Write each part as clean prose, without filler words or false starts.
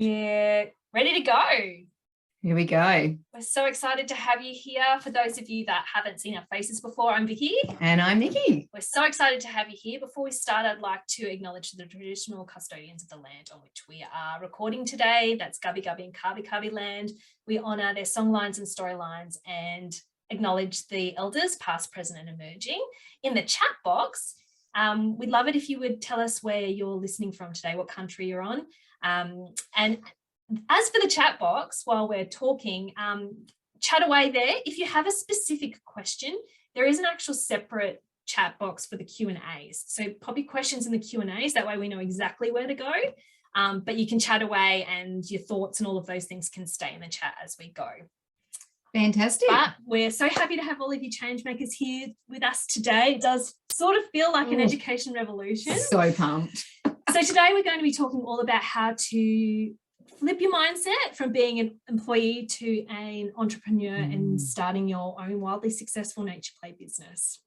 Yeah, ready to go. Here we go. We're so excited to have you here. For those of you that haven't seen our faces before, I'm Vicky. And I'm Nikki. We're so excited to have you here. Before we start, I'd like to acknowledge the traditional custodians of the land on which we are recording today. That's Gubbi Gubbi and Kabi Kabi land. We honour their songlines and storylines and acknowledge the elders, past, present and emerging. In the chat box, we'd love it if you would tell us where you're listening from today, what country you're on. And as for the chat box, while we're talking, chat away there. If you have a specific question, there is an actual separate chat box for the Q&As. So pop your questions in the Q&As. That way we know exactly where to go. But you can chat away and your thoughts and all of those things can stay in the chat as we go. Fantastic. But we're so happy to have all of you change makers here with us today. It does sort of feel like an education revolution. So pumped. So today we're going to be talking all about how to flip your mindset from being an employee to an entrepreneur and starting your own wildly successful nature play business.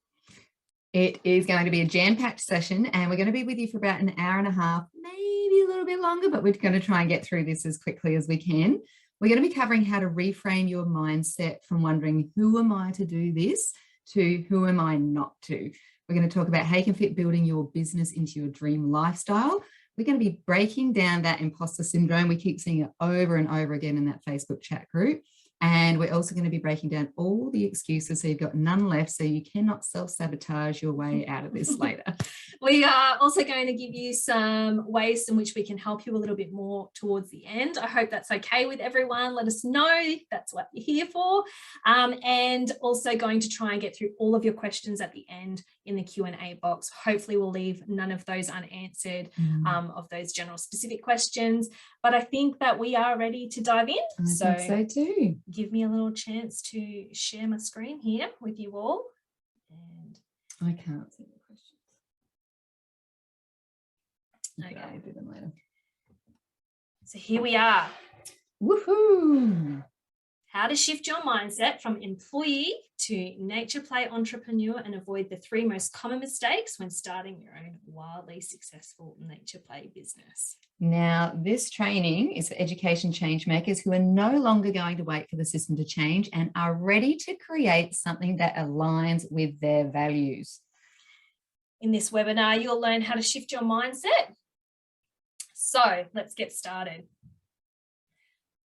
It is going to be a jam-packed session and we're going to be with you for about an hour and a half, maybe a little bit longer, but we're going to try and get through this as quickly as we can. We're going to be covering how to reframe your mindset from wondering, who am I to do this, to who am I not to? We're going to talk about how you can fit building your business into your dream lifestyle. We're going to be breaking down that imposter syndrome. We keep seeing it over and over again in that Facebook chat group. And we're also going to be breaking down all the excuses so you've got none left, so you cannot self-sabotage your way out of this later. We are also going to give you some ways in which we can help you a little bit more towards the end. I hope that's okay with everyone. Let us know if that's what you're here for. And also going to try and get through all of your questions at the end in the Q&A box. Hopefully we'll leave none of those unanswered of those general specific questions. But I think that we are ready to dive in. I think so too. Give me a little chance to share my screen here with you all. And I can't see the questions. Okay. I'll do them later. So here we are. Woohoo! How to shift your mindset from employee to nature play entrepreneur and avoid the 3 most common mistakes when starting your own wildly successful nature play business. Now, this training is for education change makers who are no longer going to wait for the system to change and are ready to create something that aligns with their values. In this webinar, you'll learn how to shift your mindset. So let's get started.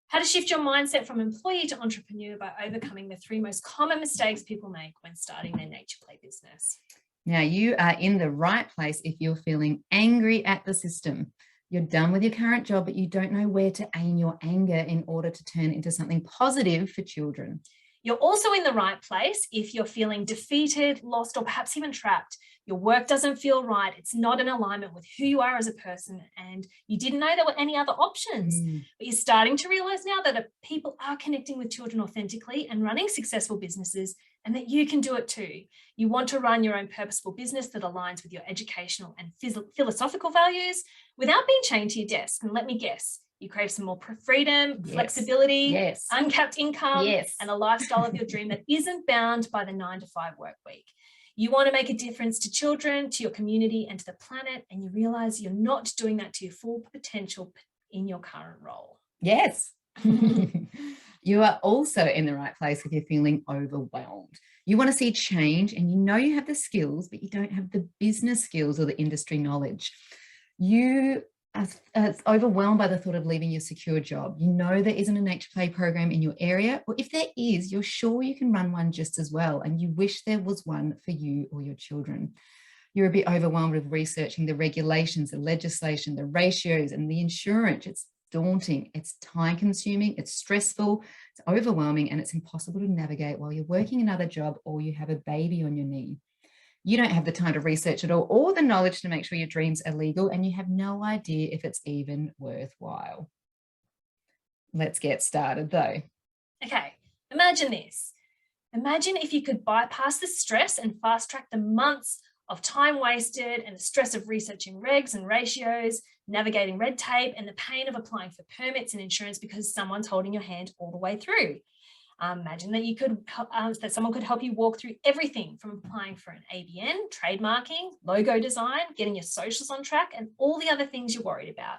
How to shift your mindset from employee to entrepreneur by overcoming the 3 most common mistakes people make when starting their nature play business. Now, you are in the right place if you're feeling angry at the system. You're done with your current job, but you don't know where to aim your anger in order to turn it into something positive for children. You're also in the right place if you're feeling defeated, lost, or perhaps even trapped. Your work doesn't feel right. It's not in alignment with who you are as a person, and you didn't know there were any other options. But you're starting to realize now that people are connecting with children authentically and running successful businesses, and that you can do it too. You want to run your own purposeful business that aligns with your educational and philosophical values without being chained to your desk. And let me guess, you crave some more freedom, flexibility, uncapped income, and a lifestyle of your dream that isn't bound by the 9-to-5 work week. You want to make a difference to children, to your community, and to the planet, and you realize you're not doing that to your full potential in your current role. Yes. You are also in the right place if you're feeling overwhelmed. You want to see change and you know you have the skills, but you don't have the business skills or the industry knowledge. You are overwhelmed by the thought of leaving your secure job. You know there isn't a nature play program in your area, or if there is, you're sure you can run one just as well, and you wish there was one for you or your children. You're a bit overwhelmed with researching the regulations, the legislation, the ratios, and the insurance. It's daunting, it's time consuming, it's stressful, it's overwhelming, and it's impossible to navigate while you're working another job or you have a baby on your knee. You don't have the time to research it all or the knowledge to make sure your dreams are legal, and you have no idea if it's even worthwhile. Let's get started though. Okay, imagine this. Imagine if you could bypass the stress and fast track the months of time wasted and the stress of researching regs and ratios, navigating red tape, and the pain of applying for permits and insurance because someone's holding your hand all the way through. Imagine that you could that someone could help you walk through everything from applying for an ABN, trademarking, logo design, getting your socials on track, and all the other things you're worried about.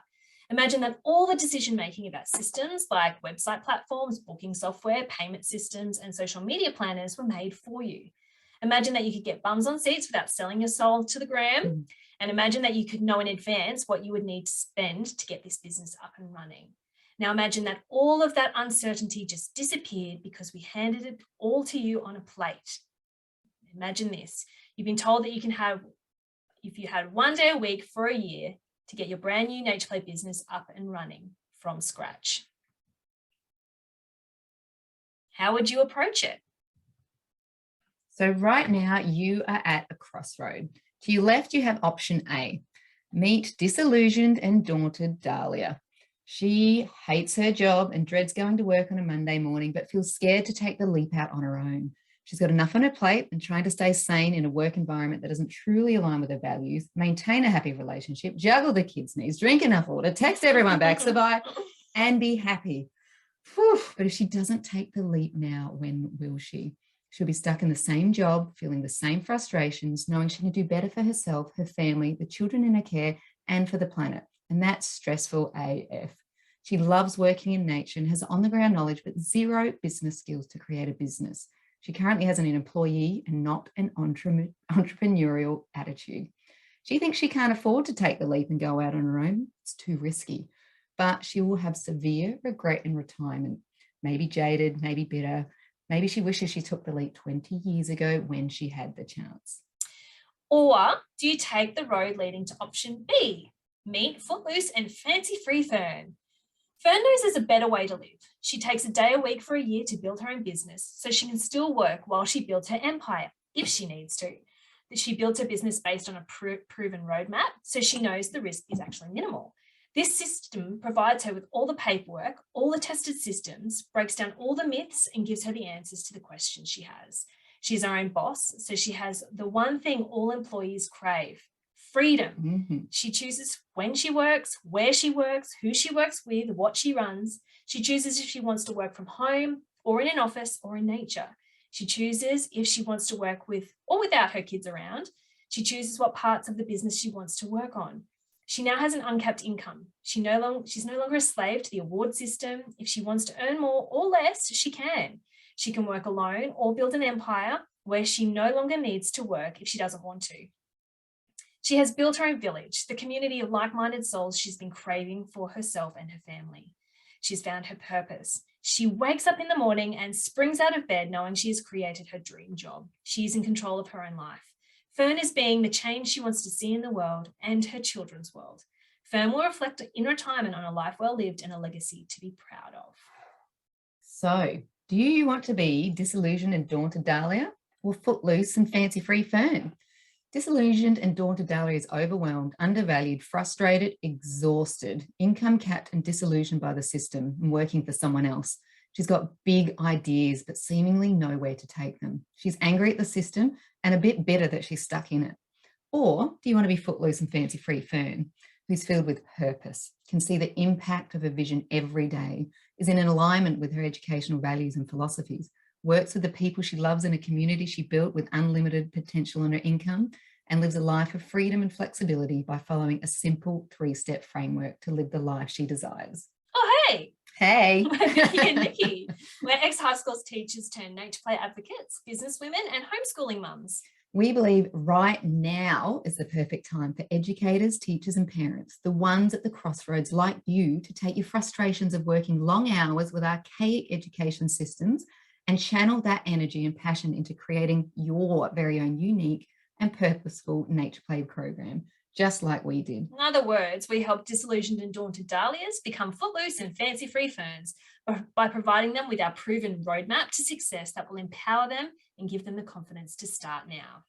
Imagine that all the decision-making about systems like website platforms, booking software, payment systems, and social media planners were made for you. Imagine that you could get bums on seats without selling your soul to the gram. And imagine that you could know in advance what you would need to spend to get this business up and running. Now imagine that all of that uncertainty just disappeared because we handed it all to you on a plate. Imagine this. You've been told that you can have, if you had 1 day a week for a year to get your brand new Nature Play business up and running from scratch. How would you approach it? So right now you are at a crossroad. To your left, you have option A. Meet disillusioned and daunted Dahlia. She hates her job and dreads going to work on a Monday morning, but feels scared to take the leap out on her own. She's got enough on her plate and trying to stay sane in a work environment that doesn't truly align with her values, maintain a happy relationship, juggle the kids' needs, drink enough water, text everyone back, survive, and be happy. Whew. But if she doesn't take the leap now, when will she? She'll be stuck in the same job, feeling the same frustrations, knowing she can do better for herself, her family, the children in her care, and for the planet. And that's stressful AF. She loves working in nature and has on-the-ground knowledge, but zero business skills to create a business. She currently has an employee and not an entrepreneurial attitude. She thinks she can't afford to take the leap and go out on her own. It's too risky. But she will have severe regret in retirement, maybe jaded, maybe bitter. Maybe she wishes she took the leap 20 years ago when she had the chance. Or do you take the road leading to option B? Meet footloose and fancy-free Fern. Fern knows there's a better way to live. She takes a day a week for a year to build her own business so she can still work while she builds her empire, if she needs to. She builds her business based on a proven roadmap, so she knows the risk is actually minimal. This system provides her with all the paperwork, all the tested systems, breaks down all the myths, and gives her the answers to the questions she has. She's her own boss, so she has the one thing all employees crave: freedom. She chooses when she works, where she works, who she works with, what she runs. She chooses if she wants to work from home or in an office or in nature. She chooses if she wants to work with or without her kids around. She chooses what parts of the business she wants to work on. She now has an uncapped income. She's no longer a slave to the award system. If she wants to earn more or less, she can. She can work alone or build an empire where she no longer needs to work if she doesn't want to. She has built her own village, the community of like-minded souls she's been craving for herself and her family. She's found her purpose. She wakes up in the morning and springs out of bed knowing she has created her dream job. She is in control of her own life. Fern is being the change she wants to see in the world and her children's world. Fern will reflect in retirement on a life well lived and a legacy to be proud of. So, do you want to be disillusioned and daunted Dahlia, or footloose and fancy-free Fern? Disillusioned and daunted Dahlia is overwhelmed, undervalued, frustrated, exhausted, income capped and disillusioned by the system and working for someone else. She's got big ideas, but seemingly nowhere to take them. She's angry at the system and a bit bitter that she's stuck in it. Or do you want to be footloose and fancy-free Fern, who's filled with purpose, can see the impact of her vision every day, is in alignment with her educational values and philosophies, works with the people she loves in a community she built with unlimited potential in her income, and lives a life of freedom and flexibility by following a simple 3-step framework to live the life she desires? Oh, hey. Hey. We're Vicky and Nikki. We're ex-high schools teachers turned nature play advocates, business women, and homeschooling mums. We believe right now is the perfect time for educators, teachers, and parents, the ones at the crossroads like you, to take your frustrations of working long hours with archaic education systems and channel that energy and passion into creating your very own unique and purposeful nature play program, just like we did. In other words, we help disillusioned and daunted dahlias become footloose and fancy-free ferns by providing them with our proven roadmap to success that will empower them and give them the confidence to start now.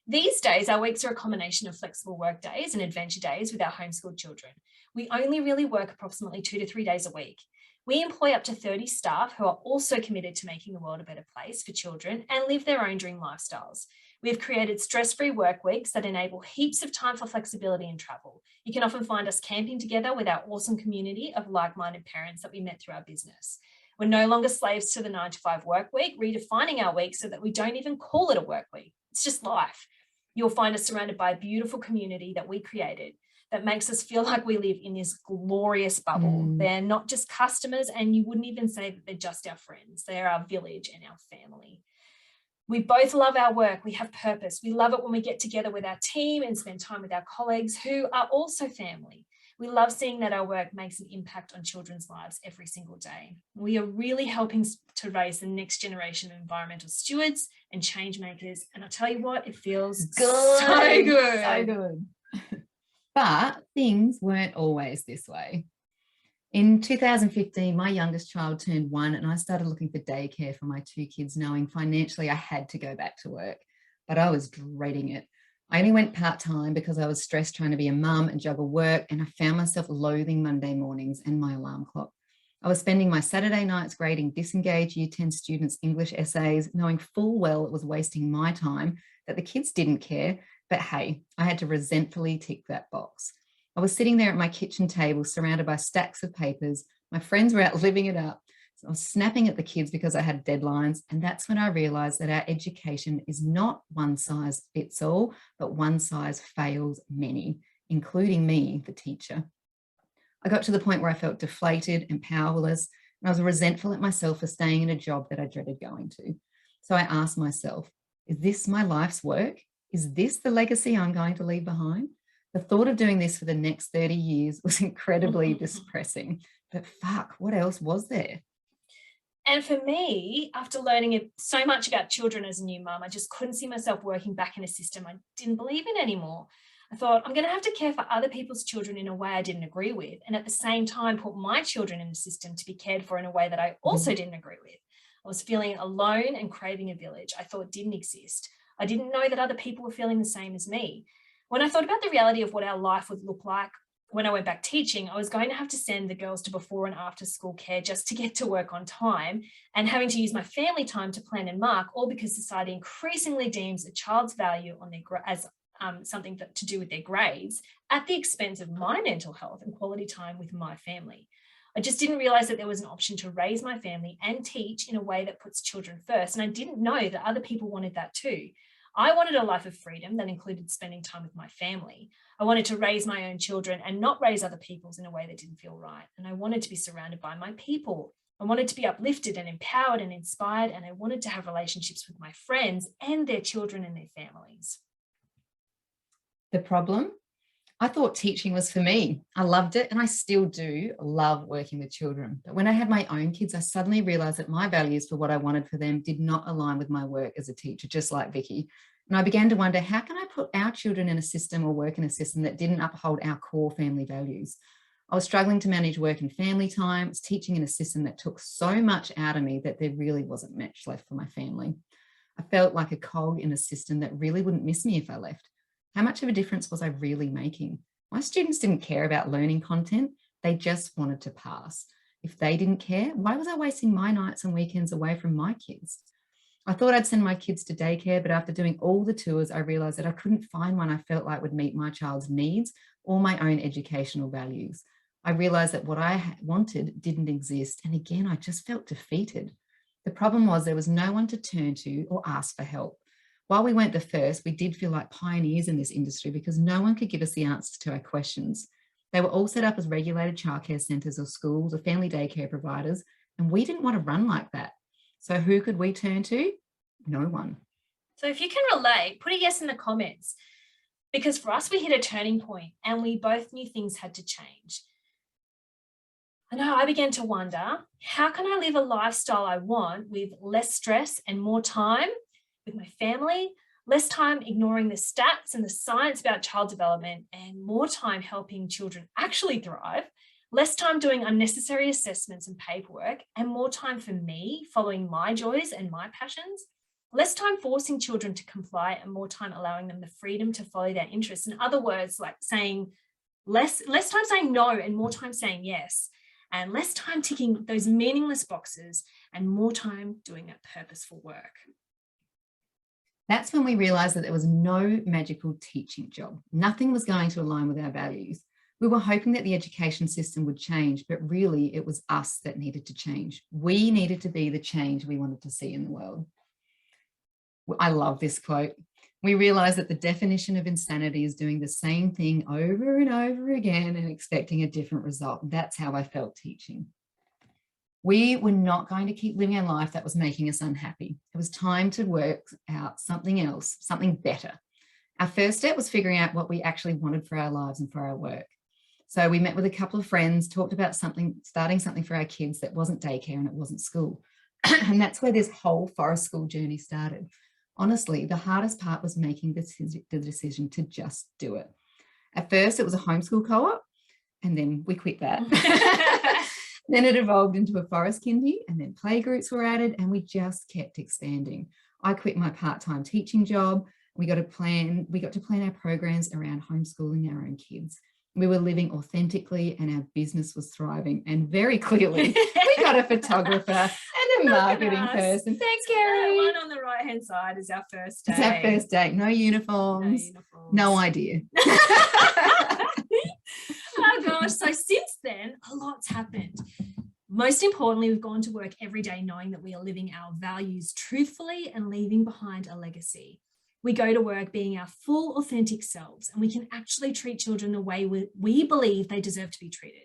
These days, our weeks are a combination of flexible work days and adventure days with our homeschooled children. We only really work approximately 2 to 3 days a week. We employ up to 30 staff who are also committed to making the world a better place for children and live their own dream lifestyles. We have created stress-free work weeks that enable heaps of time for flexibility and travel. You can often find us camping together with our awesome community of like-minded parents that we met through our business. We're no longer slaves to the 9-to-5 work week, redefining our week so that we don't even call it a work week. It's just life. You'll find us surrounded by a beautiful community that we created. that makes us feel like we live in this glorious bubble. They're not just customers, and you wouldn't even say that they're just our friends. They're our village and our family. We both love our work. We have purpose. We love it when we get together with our team and spend time with our colleagues who are also family. We love seeing that our work makes an impact on children's lives every single day. We are really helping to raise the next generation of environmental stewards and change makers. And I'll tell you what, it feels good. So good. So good. But things weren't always this way. In 2015, my youngest child turned 1 and I started looking for daycare for my 2 kids, knowing financially I had to go back to work, but I was dreading it. I only went part-time because I was stressed trying to be a mum and juggle work, and I found myself loathing Monday mornings and my alarm clock. I was spending my Saturday nights grading disengaged Year 10 students' English essays, knowing full well it was wasting my time, that the kids didn't care, but hey, I had to resentfully tick that box. I was sitting there at my kitchen table surrounded by stacks of papers. My friends were out living it up. So I was snapping at the kids because I had deadlines. And that's when I realized that our education is not one size fits all, but one size fails many, including me, the teacher. I got to the point where I felt deflated and powerless, and I was resentful at myself for staying in a job that I dreaded going to. So I asked myself, is this my life's work? Is this the legacy I'm going to leave behind? The thought of doing this for the next 30 years was incredibly depressing, but fuck, what else was there? And for me, after learning so much about children as a new mum, I just couldn't see myself working back in a system I didn't believe in anymore. I thought, I'm going to have to care for other people's children in a way I didn't agree with, and at the same time put my children in a system to be cared for in a way that I also didn't agree with. I was feeling alone and craving a village I thought didn't exist. I didn't know that other people were feeling the same as me. When I thought about the reality of what our life would look like when I went back teaching, I was going to have to send the girls to before and after school care just to get to work on time, and having to use my family time to plan and mark, all because society increasingly deems a child's value on their as something to do with their grades at the expense of my mental health and quality time with my family. I just didn't realize that there was an option to raise my family and teach in a way that puts children first. And I didn't know that other people wanted that too. I wanted a life of freedom that included spending time with my family. I wanted to raise my own children and not raise other people's in a way that didn't feel right. And I wanted to be surrounded by my people. I wanted to be uplifted and empowered and inspired. And I wanted to have relationships with my friends and their children and their families. The problem? I thought teaching was for me. I loved it, and I still do love working with children. But when I had my own kids, I suddenly realized that my values for what I wanted for them did not align with my work as a teacher, just like Vicky. And I began to wonder, how can I put our children in a system or work in a system that didn't uphold our core family values? I was struggling to manage work and family time. I was teaching in a system that took so much out of me that there really wasn't much left for my family. I felt like a cog in a system that really wouldn't miss me if I left. How much of a difference was I really making? My students didn't care about learning content. They just wanted to pass. If they didn't care, why was I wasting my nights and weekends away from my kids? I thought I'd send my kids to daycare, but after doing all the tours, I realized that I couldn't find one I felt like would meet my child's needs or my own educational values. I realized that what I wanted didn't exist. And again, I just felt defeated. The problem was there was no one to turn to or ask for help. While we weren't the first, we did feel like pioneers in this industry because no one could give us the answers to our questions. They were all set up as regulated childcare centres or schools or family daycare providers, and we didn't want to run like that. So who could we turn to? No one. So if you can relate, put a yes in the comments, because for us, we hit a turning point and we both knew things had to change. I know I began to wonder, how can I live a lifestyle I want with less stress and more time with my family, less time ignoring the stats and the science about child development, and more time helping children actually thrive, less time doing unnecessary assessments and paperwork, and more time for me following my joys and my passions, less time forcing children to comply and more time allowing them the freedom to follow their interests. In other words, like saying less time saying no and more time saying yes, and less time ticking those meaningless boxes and more time doing a purposeful work. That's when we realized that there was no magical teaching job. Nothing was going to align with our values. We were hoping that the education system would change, but really it was us that needed to change. We needed to be the change we wanted to see in the world. I love this quote. We realize that the definition of insanity is doing the same thing over and over again and expecting a different result. That's how I felt teaching. We were not going to keep living a life that was making us unhappy. It was time to work out something else, something better. Our first step was figuring out what we actually wanted for our lives and for our work. So we met with a couple of friends, talked about starting something for our kids that wasn't daycare and it wasn't school. And that's where this whole forest school journey started. Honestly, the hardest part was making the decision to just do it. At first, it was a homeschool co-op, and then we quit that. Then it evolved into a forest kindy, and then playgroups were added, and we just kept expanding. I quit my part-time teaching job. We got to plan our programs around homeschooling our own kids. We were living authentically and our business was thriving. And very clearly, we got a photographer and a marketing person. Thanks, Gary. One on the right-hand side is our first day. It's our first day. No uniforms. No idea. Oh gosh, so since then, a lot's happened. Most importantly, we've gone to work every day knowing that we are living our values truthfully and leaving behind a legacy. We go to work being our full, authentic selves, and we can actually treat children the way we believe they deserve to be treated.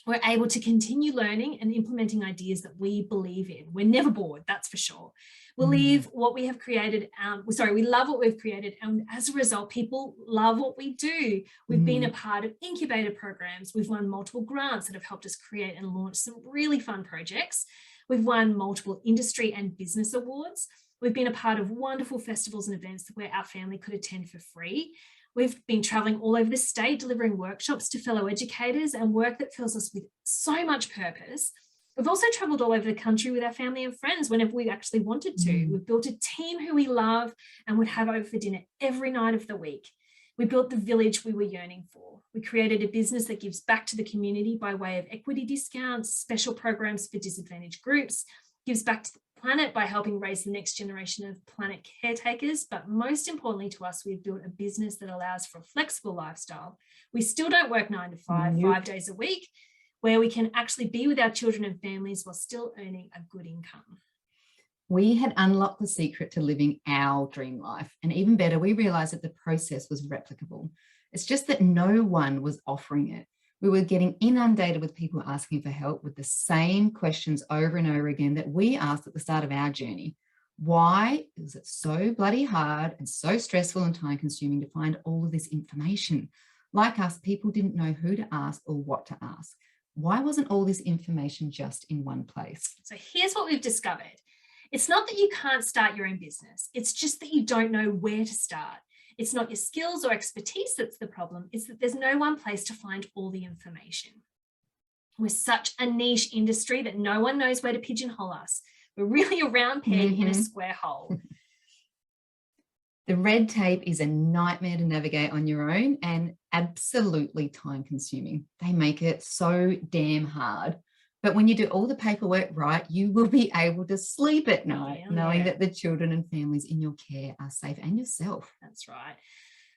We're able to continue learning and implementing ideas that we believe in. We're never bored, that's for sure. We love what we've created, and as a result, people love what we do. We've been a part of incubator programs. We've won multiple grants that have helped us create and launch some really fun projects. We've won multiple industry and business awards. We've been a part of wonderful festivals and events where our family could attend for free. We've been traveling all over the state, delivering workshops to fellow educators and work that fills us with so much purpose. We've also traveled all over the country with our family and friends whenever we actually wanted to. We've built a team who we love and would have over for dinner every night of the week. We built the village we were yearning for. We created a business that gives back to the community by way of equity discounts, special programs for disadvantaged groups, gives back to the planet by helping raise the next generation of planet caretakers. But most importantly to us, we've built a business that allows for a flexible lifestyle. We still don't work 9 to 5, 5 days a week, where we can actually be with our children and families while still earning a good income. We had unlocked the secret to living our dream life. And even better, we realized that the process was replicable. It's just that no one was offering it. We were getting inundated with people asking for help with the same questions over and over again that we asked at the start of our journey. Why is it so bloody hard and so stressful and time consuming to find all of this information? Like us, people didn't know who to ask or what to ask. Why wasn't all this information just in one place? So here's what we've discovered. It's not that you can't start your own business. It's just that you don't know where to start. It's not your skills or expertise that's the problem. It's that there's no one place to find all the information. We're such a niche industry that no one knows where to pigeonhole us. We're really a round peg in a square hole. The red tape is a nightmare to navigate on your own and absolutely time consuming. They make it so damn hard. But when you do all the paperwork right, you will be able to sleep at night knowing that the children and families in your care are safe, and yourself. That's right.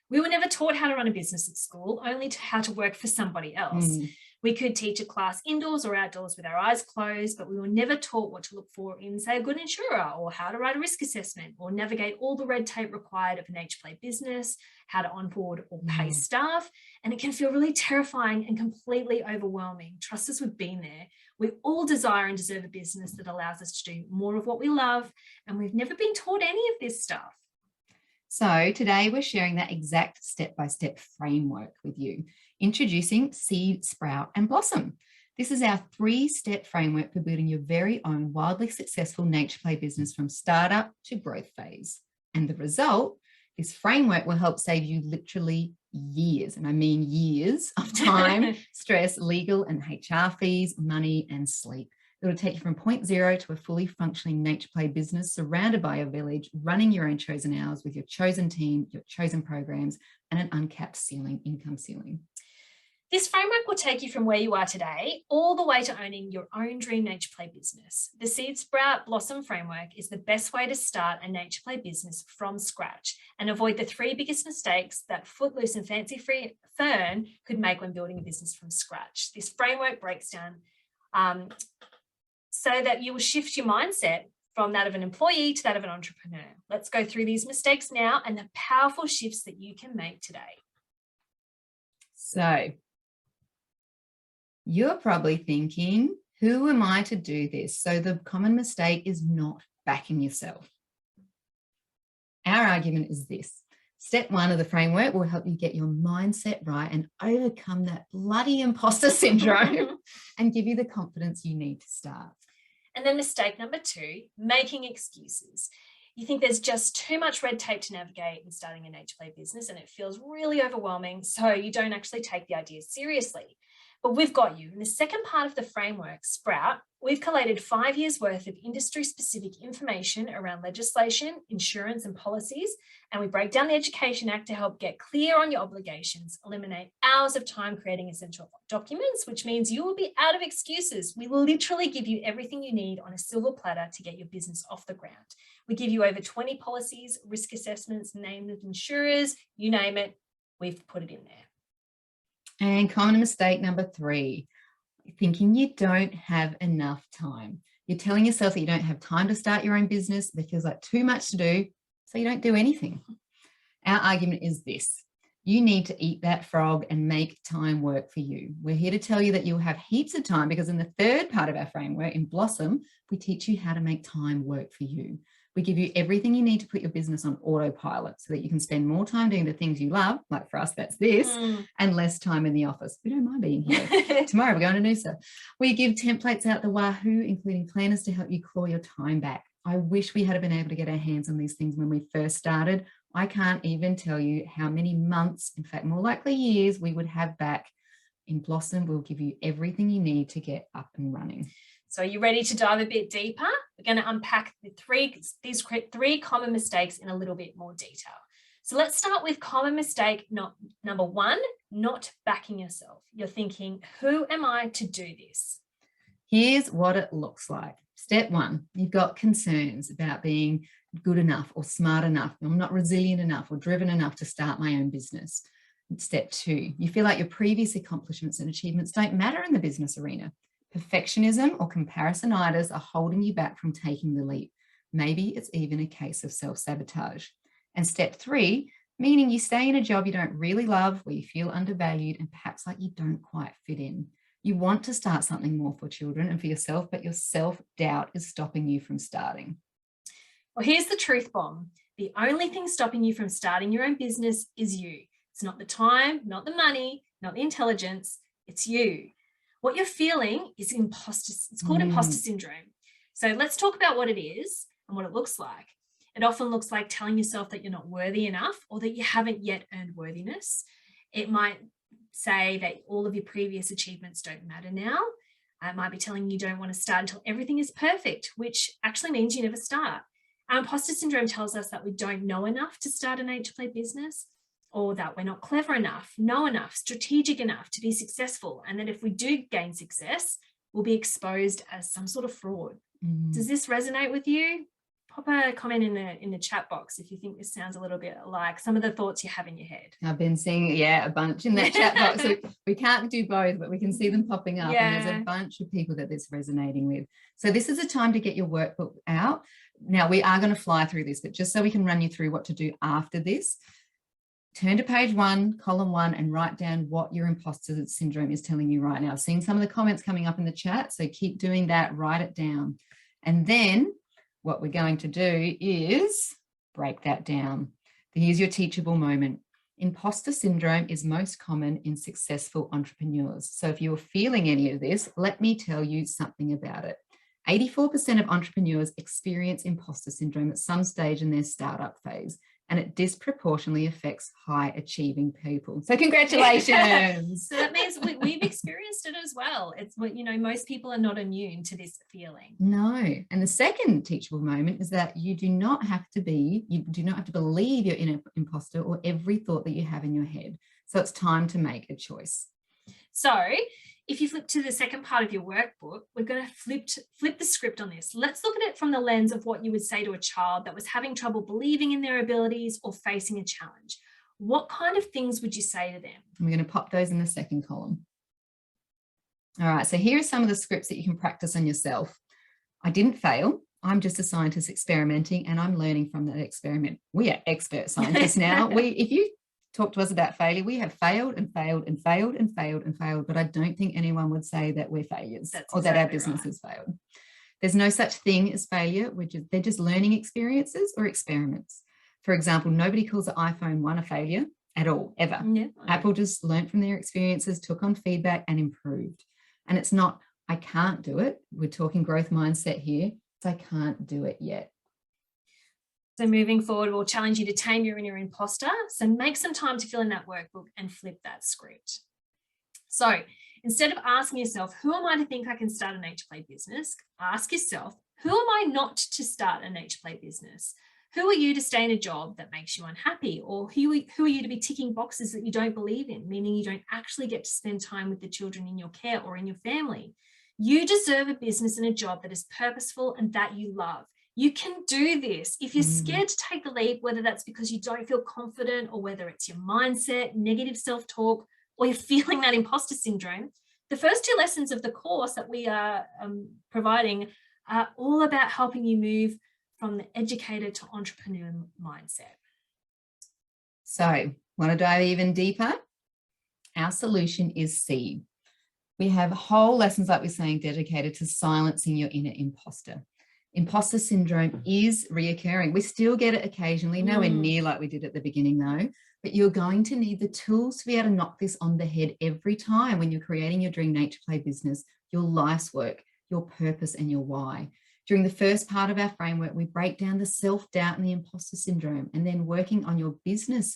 We were never taught how to run a business at school, only how to work for somebody else. We could teach a class indoors or outdoors with our eyes closed, but we were never taught what to look for in, say, a good insurer, or how to write a risk assessment, or navigate all the red tape required of an age-play business, how to onboard or pay staff. And it can feel really terrifying and completely overwhelming. Trust us, we've been there. We all desire and deserve a business that allows us to do more of what we love, and we've never been taught any of this stuff. So today we're sharing that exact step-by-step framework with you, introducing Seed, Sprout and Blossom. This is our 3-step framework for building your very own wildly successful nature play business from startup to growth phase. And the result, this framework will help save you literally years, and I mean years of time, stress, legal and HR fees, money and sleep. It'll take you from point zero to a fully functioning nature play business surrounded by a village, running your own chosen hours with your chosen team, your chosen programs, and an uncapped income ceiling. This framework will take you from where you are today all the way to owning your own dream nature play business. The Seed, Sprout, Blossom framework is the best way to start a nature play business from scratch and avoid the 3 biggest mistakes that Footloose and Fancy Free Fern could make when building a business from scratch. This framework breaks down so that you will shift your mindset from that of an employee to that of an entrepreneur. Let's go through these mistakes now and the powerful shifts that you can make today. So you're probably thinking, who am I to do this? So the common mistake is not backing yourself. Our argument is this. Step 1 of the framework will help you get your mindset right and overcome that bloody imposter syndrome and give you the confidence you need to start. And then mistake number 2, making excuses. You think there's just too much red tape to navigate in starting an HLA business and it feels really overwhelming, so you don't actually take the idea seriously. But we've got you. In the second part of the framework, Sprout, we've collated 5 years worth of industry-specific information around legislation, insurance and policies, and we break down the Education Act to help get clear on your obligations, eliminate hours of time creating essential documents, which means you will be out of excuses. We will literally give you everything you need on a silver platter to get your business off the ground. We give you over 20 policies, risk assessments, names of insurers, you name it, we've put it in there. And common mistake number 3, thinking you don't have enough time. You're telling yourself that you don't have time to start your own business. There feels like too much to do, so you don't do anything. Our argument is this. You need to eat that frog and make time work for you. We're here to tell you that you'll have heaps of time because in the third part of our framework, in Blossom, we teach you how to make time work for you. We give you everything you need to put your business on autopilot so that you can spend more time doing the things you love, like for us, that's this, and less time in the office. We don't mind being here. Tomorrow we're going to Noosa. We give templates out the wahoo, including planners to help you claw your time back. I wish we had been able to get our hands on these things when we first started. I can't even tell you how many months, in fact, more likely years, we would have back. In Blossom, we'll give you everything you need to get up and running. So are you ready to dive a bit deeper? We're going to unpack these 3 common mistakes in a little bit more detail. So let's start with common mistake number 1, not backing yourself. You're thinking, who am I to do this? Here's what it looks like. Step 1, you've got concerns about being good enough or smart enough. I'm not resilient enough or driven enough to start my own business. Step 2, you feel like your previous accomplishments and achievements don't matter in the business arena. Perfectionism or comparisonitis are holding you back from taking the leap. Maybe it's even a case of self-sabotage. And step 3, meaning you stay in a job you don't really love, where you feel undervalued and perhaps like you don't quite fit in. You want to start something more for children and for yourself, but your self-doubt is stopping you from starting. Well, here's the truth bomb. The only thing stopping you from starting your own business is you. It's not the time, not the money, not the intelligence, it's you. What you're feeling is it's called imposter syndrome. So let's talk about what it is and what it looks like. It often looks like telling yourself that you're not worthy enough or that you haven't yet earned worthiness. It might say that all of your previous achievements don't matter now. It might be telling you don't want to start until everything is perfect, which actually means you never start. Our imposter syndrome tells us that we don't know enough to start an HLA business, or that we're not clever enough, know enough, strategic enough to be successful, and that if we do gain success, we'll be exposed as some sort of fraud. Does this resonate with you? Pop a comment in the chat box if you think this sounds a little bit like some of the thoughts you have in your head. I've been seeing, a bunch in that chat box. So we can't do both, but we can see them popping up. And there's a bunch of people that this resonating with. So this is a time to get your workbook out. Now, we are going to fly through this, but just so we can run you through what to do after this, turn to page 1, column 1, and write down what your imposter syndrome is telling you right now. I've seen some of the comments coming up in the chat, so keep doing that, write it down. And then what we're going to do is break that down. Here's your teachable moment. Imposter syndrome is most common in successful entrepreneurs. So if you're feeling any of this, let me tell you something about it. 84% of entrepreneurs experience imposter syndrome at some stage in their startup phase, and it disproportionately affects high achieving people. So congratulations. So that means we've experienced it as well. It's what, most people are not immune to this feeling. No. And the second teachable moment is that you do not have to believe you're an imposter or every thought that you have in your head. So it's time to make a choice. So if you flip to the second part of your workbook, we're going to flip the script on this. Let's look at it from the lens of what you would say to a child that was having trouble believing in their abilities or facing a challenge. What kind of things would you say to them? I'm going to pop those in the second column. All right, so here are some of the scripts that you can practice on yourself. I didn't fail. I'm just a scientist experimenting and I'm learning from that experiment. We are expert scientists now. If you talk to us about failure, we have failed and failed and failed and failed and failed, but I don't think anyone would say that we're failures or that our business has failed. There's no such thing as failure, they're just learning experiences or experiments. For example, nobody calls the iPhone 1 a failure at all, ever. Yeah. Apple just learned from their experiences, took on feedback and improved. And it's not, I can't do it. We're talking growth mindset here. It's I can't do it yet. So moving forward, we'll challenge you to tame your inner imposter. So make some time to fill in that workbook and flip that script. So instead of asking yourself, who am I to think I can start a nature play business? Ask yourself, who am I not to start a nature play business? Who are you to stay in a job that makes you unhappy? Or who are you to be ticking boxes that you don't believe in, meaning you don't actually get to spend time with the children in your care or in your family? You deserve a business and a job that is purposeful and that you love. You can do this. If you're scared to take the leap, whether that's because you don't feel confident or whether it's your mindset, negative self-talk, or you're feeling that imposter syndrome, the first 2 lessons of the course that we are providing are all about helping you move from the educator to entrepreneur mindset. So, want to dive even deeper? Our solution is C. We have whole lessons, like we're saying, dedicated to silencing your inner imposter. Imposter syndrome is reoccurring. We still get it occasionally, nowhere near like we did at the beginning though, but you're going to need the tools to be able to knock this on the head every time when you're creating your dream nature play business, your life's work, your purpose and your why. During the first part of our framework, we break down the self-doubt and the imposter syndrome, and then working on your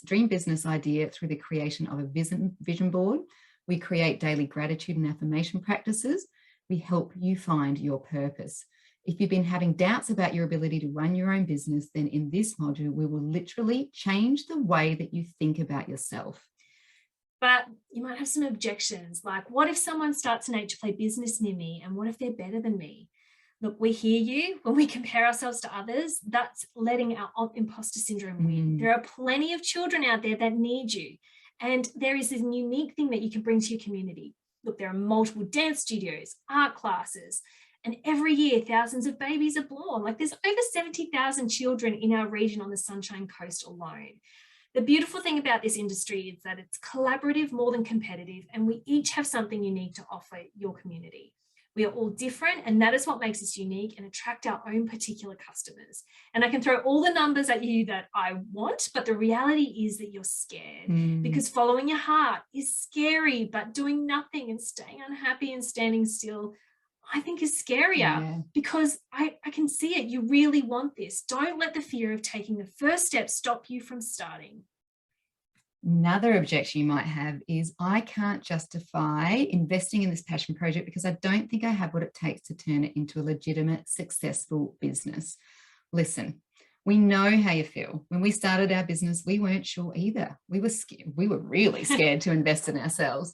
dream business idea through the creation of a vision board. We create daily gratitude and affirmation practices. We help you find your purpose. If you've been having doubts about your ability to run your own business, then in this module, we will literally change the way that you think about yourself. But you might have some objections, like, what if someone starts a nature play business near me, and what if they're better than me? Look, we hear you. When we compare ourselves to others, that's letting our imposter syndrome win. There are plenty of children out there that need you. And there is this unique thing that you can bring to your community. Look, there are multiple dance studios, art classes, and every year thousands of babies are born. Like, there's over 70,000 children in our region on the Sunshine Coast alone. The beautiful thing about this industry is that it's collaborative more than competitive, and we each have something unique to offer your community. We are all different, and that is what makes us unique and attract our own particular customers. And I can throw all the numbers at you that I want, but the reality is that you're scared because following your heart is scary, but doing nothing and staying unhappy and standing still, I think, is scarier because I can see it. You really want this. Don't let the fear of taking the first step stop you from starting. Another objection you might have is, I can't justify investing in this passion project because I don't think I have what it takes to turn it into a legitimate, successful business. Listen, we know how you feel. When we started our business, we weren't sure either. We were scared. We were really scared to invest in ourselves.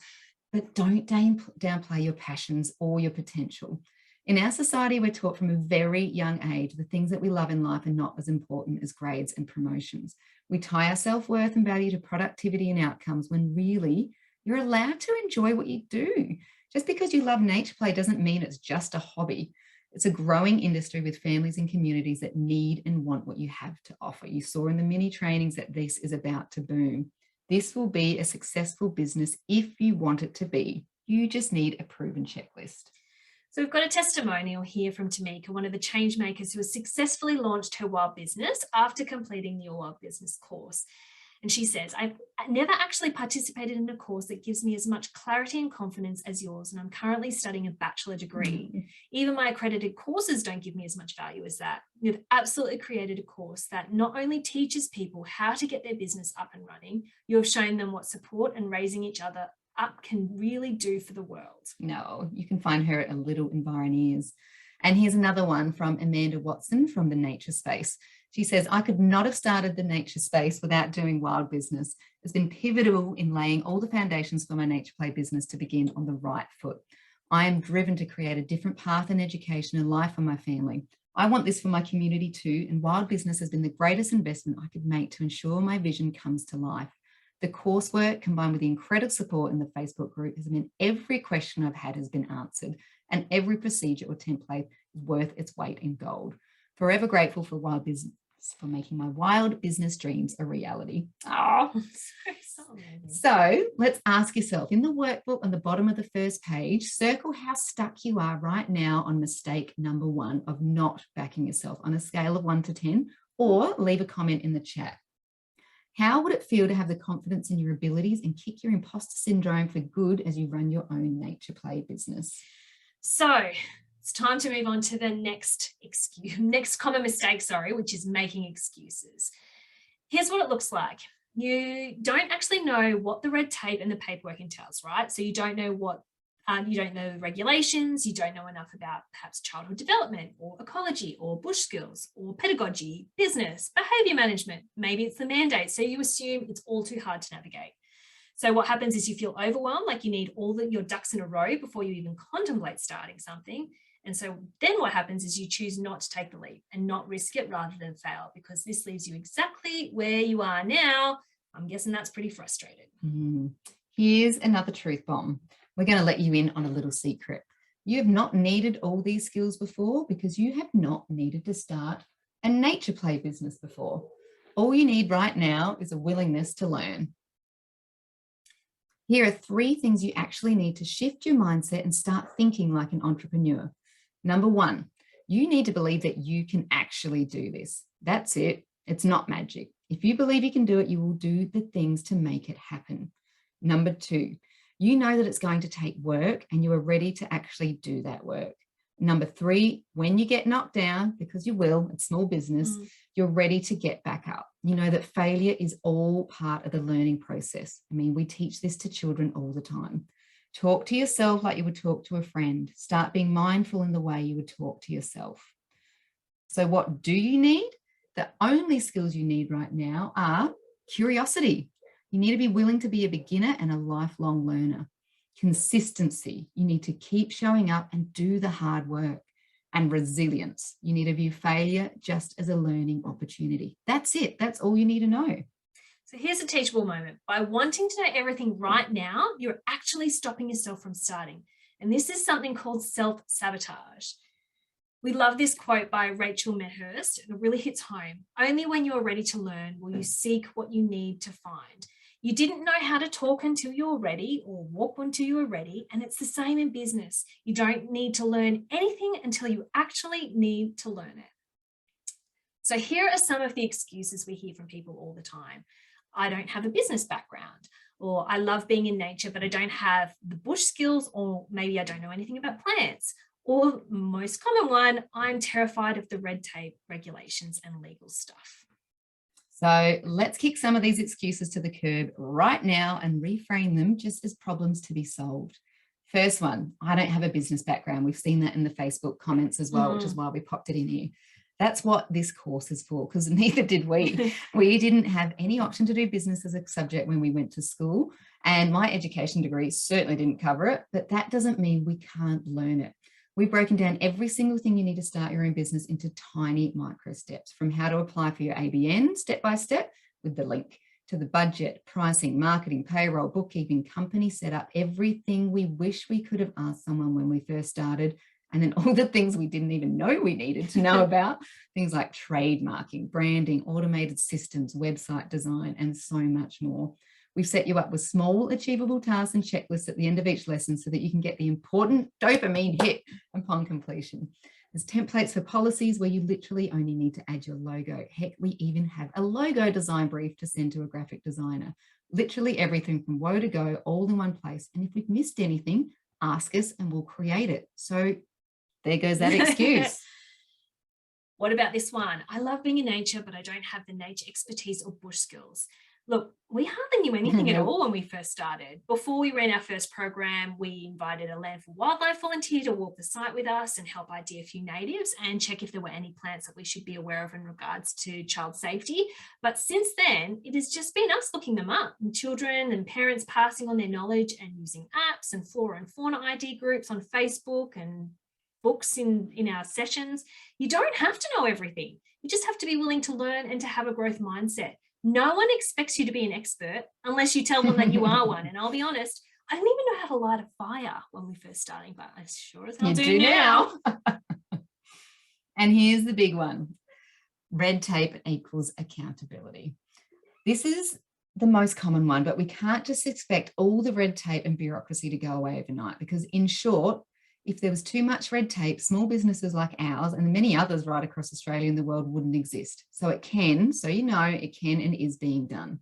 But don't downplay your passions or your potential. In our society, we're taught from a very young age the things that we love in life are not as important as grades and promotions. We tie our self-worth and value to productivity and outcomes when really you're allowed to enjoy what you do. Just because you love nature play doesn't mean it's just a hobby. It's a growing industry with families and communities that need and want what you have to offer. You saw in the mini trainings that this is about to boom. This will be a successful business if you want it to be. You just need a proven checklist. So we've got a testimonial here from Tamika, one of the change makers who has successfully launched her Wild Business after completing the Your Wild Business course. And she says, I've never actually participated in a course that gives me as much clarity and confidence as yours, and I'm currently studying a bachelor degree. Even my accredited courses don't give me as much value as that. You've absolutely created a course that not only teaches people how to get their business up and running, you have shown them what support and raising each other up can really do for the world. No, you can find her at A Little Environeers. And here's another one from Amanda Watson from the Nature Space. She says, I could not have started the Nature Space without doing Wild Business. It's been pivotal in laying all the foundations for my nature play business to begin on the right foot. I am driven to create a different path in education and life for my family. I want this for my community too, and Wild Business has been the greatest investment I could make to ensure my vision comes to life. The coursework combined with the incredible support in the Facebook group has meant every question I've had has been answered, and every procedure or template is worth its weight in gold. Forever grateful for making my wild business dreams a reality. Oh, so let's ask yourself in the workbook on the bottom of the first page, circle how stuck you are right now on mistake number 1 of not backing yourself on a scale of 1 to 10, or leave a comment in the chat. How would it feel to have the confidence in your abilities and kick your imposter syndrome for good as you run your own nature play business? So it's time to move on to the next common mistake, which is making excuses. Here's what it looks like. You don't actually know what the red tape and the paperwork entails, right? So you don't know you don't know the regulations, you don't know enough about perhaps childhood development or ecology or bush skills or pedagogy, business, behavior management. Maybe it's the mandate. So you assume it's all too hard to navigate. So what happens is you feel overwhelmed, like you need all your ducks in a row before you even contemplate starting something. And so then what happens is you choose not to take the leap and not risk it rather than fail, because this leaves you exactly where you are now. I'm guessing that's pretty frustrating. Here's another truth bomb. We're going to let you in on a little secret. You have not needed all these skills before because you have not needed to start a nature play business before. All you need right now is a willingness to learn. Here are 3 things you actually need to shift your mindset and start thinking like an entrepreneur. Number 1, you need to believe that you can actually do this. That's it. It's not magic. If you believe you can do it, you will do the things to make it happen. Number 2, you know that it's going to take work and you are ready to actually do that work. Number 3, when you get knocked down, because you will, it's small business, you're ready to get back up. You know that failure is all part of the learning process. I mean, we teach this to children all the time. Talk to yourself like you would talk to a friend. Start being mindful in the way you would talk to yourself. So what do you need? The only skills you need right now are curiosity. You need to be willing to be a beginner and a lifelong learner. Consistency. You need to keep showing up and do the hard work. And resilience. You need to view failure just as a learning opportunity. That's it. That's all you need to know. So here's a teachable moment. By wanting to know everything right now, you're actually stopping yourself from starting. And this is something called self-sabotage. We love this quote by Rachel Medhurst. It really hits home. Only when you're ready to learn will you seek what you need to find. You didn't know how to talk until you were ready, or walk until you were ready. And it's the same in business. You don't need to learn anything until you actually need to learn it. So here are some of the excuses we hear from people all the time. I don't have a business background, or I love being in nature, but I don't have the bush skills, or maybe I don't know anything about plants. Or most common one, I'm terrified of the red tape, regulations, and legal stuff. So let's kick some of these excuses to the curb right now and reframe them just as problems to be solved. First one, I don't have a business background. We've seen that in the Facebook comments as well, which is why we popped it in here. That's what this course is for, because neither did we. We didn't have any option to do business as a subject when we went to school, and my education degree certainly didn't cover it, but that doesn't mean we can't learn it. We've broken down every single thing you need to start your own business into tiny micro steps, from how to apply for your ABN step by step with the link, to the budget, pricing, marketing, payroll, bookkeeping, company setup, everything we wish we could have asked someone when we first started, and then all the things we didn't even know we needed to know about, things like trademarking, branding, automated systems, website design, and so much more. We've set you up with small, achievable tasks and checklists at the end of each lesson so that you can get the important dopamine hit upon completion. There's templates for policies where you literally only need to add your logo. Heck, we even have a logo design brief to send to a graphic designer. Literally everything from woe to go, all in one place. And if we've missed anything, ask us and we'll create it. So there goes that excuse. What about this one? I love being in nature, but I don't have the nature expertise or bush skills. Look, we hardly knew anything at all when we first started. Before we ran our first program, we invited a land for wildlife volunteer to walk the site with us and help ID a few natives and check if there were any plants that we should be aware of in regards to child safety. But since then, it has just been us looking them up, and children and parents passing on their knowledge and using apps and flora and fauna ID groups on Facebook and books in our sessions. You don't have to know everything. You just have to be willing to learn and to have a growth mindset. No one expects you to be an expert unless you tell them that you are one. And I'll be honest, I didn't even know how to light a fire when we first started, but I sure as hell do now. And here's the big one. Red tape equals accountability. This is the most common one, but we can't just expect all the red tape and bureaucracy to go away overnight, because in short, if there was too much red tape, small businesses like ours and many others right across Australia and the world wouldn't exist. So it can, so you know, it can and is being done.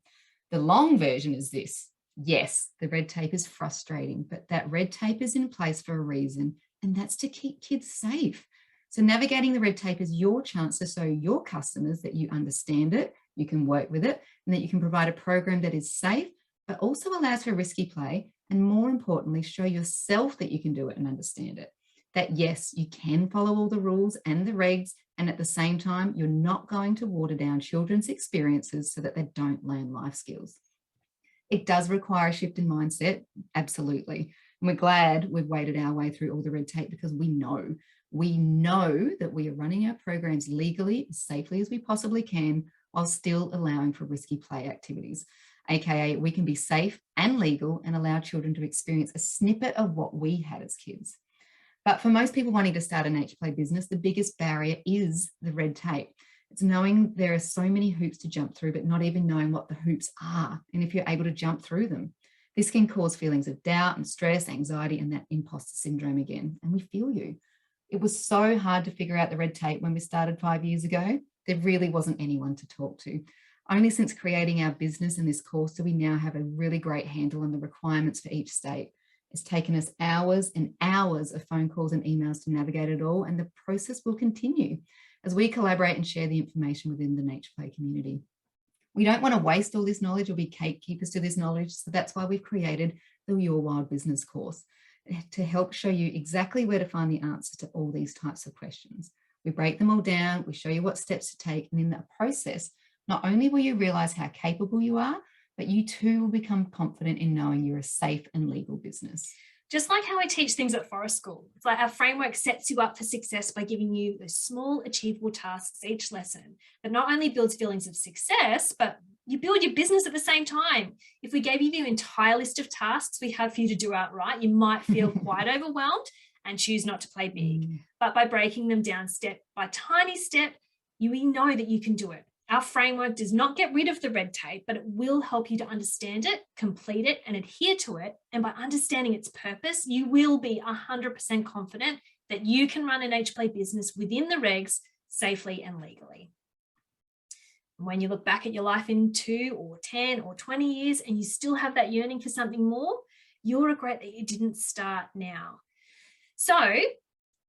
The long version is this. Yes, the red tape is frustrating, but that red tape is in place for a reason, and that's to keep kids safe. So navigating the red tape is your chance to show your customers that you understand it, you can work with it, and that you can provide a program that is safe, but also allows for risky play, and more importantly, show yourself that you can do it and understand it. That yes, you can follow all the rules and the regs, and at the same time, you're not going to water down children's experiences so that they don't learn life skills. It does require a shift in mindset, absolutely. And we're glad we've waded our way through all the red tape, because we know that we are running our programs legally, as safely as we possibly can, while still allowing for risky play activities. AKA, we can be safe and legal and allow children to experience a snippet of what we had as kids. But for most people wanting to start an H-play business, the biggest barrier is the red tape. It's knowing there are so many hoops to jump through, but not even knowing what the hoops are, and if you're able to jump through them. This can cause feelings of doubt and stress, anxiety, and that imposter syndrome again. And we feel you. It was so hard to figure out the red tape when we started 5 years ago. There really wasn't anyone to talk to. Only since creating our business in this course do we now have a really great handle on the requirements for each state. It's taken us hours and hours of phone calls and emails to navigate it all, and the process will continue as we collaborate and share the information within the Nature Play community. We don't want to waste all this knowledge or be gatekeepers to this knowledge, so that's why we've created the Your Wild Business course, to help show you exactly where to find the answers to all these types of questions. We break them all down, we show you what steps to take, and in that process, not only will you realize how capable you are, but you too will become confident in knowing you're a safe and legal business. Just like how I teach things at Forest School, it's like our framework sets you up for success by giving you those small, achievable tasks each lesson that not only builds feelings of success, but you build your business at the same time. If we gave you the entire list of tasks we have for you to do outright, you might feel quite overwhelmed and choose not to play big. But by breaking them down step by tiny step, we know that you can do it. Our framework does not get rid of the red tape, but it will help you to understand it, complete it, and adhere to it. And by understanding its purpose, you will be 100% confident that you can run an H-play business within the regs safely and legally. And when you look back at your life in 2 or 10 or 20 years and you still have that yearning for something more, you'll regret that you didn't start now. So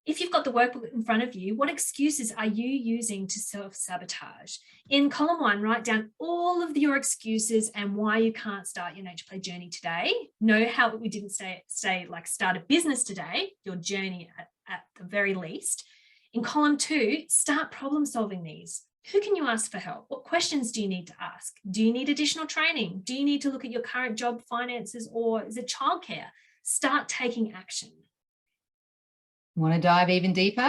if you've got the workbook in front of you, what excuses are you using to self-sabotage? In column 1, write down all of your excuses and why you can't start your Nature Play journey today. Know how we didn't say like start a business today, your journey at the very least. In column 2, start problem solving these. Who can you ask for help? What questions do you need to ask? Do you need additional training? Do you need to look at your current job finances, or is it childcare? Start taking action. Want to dive even deeper?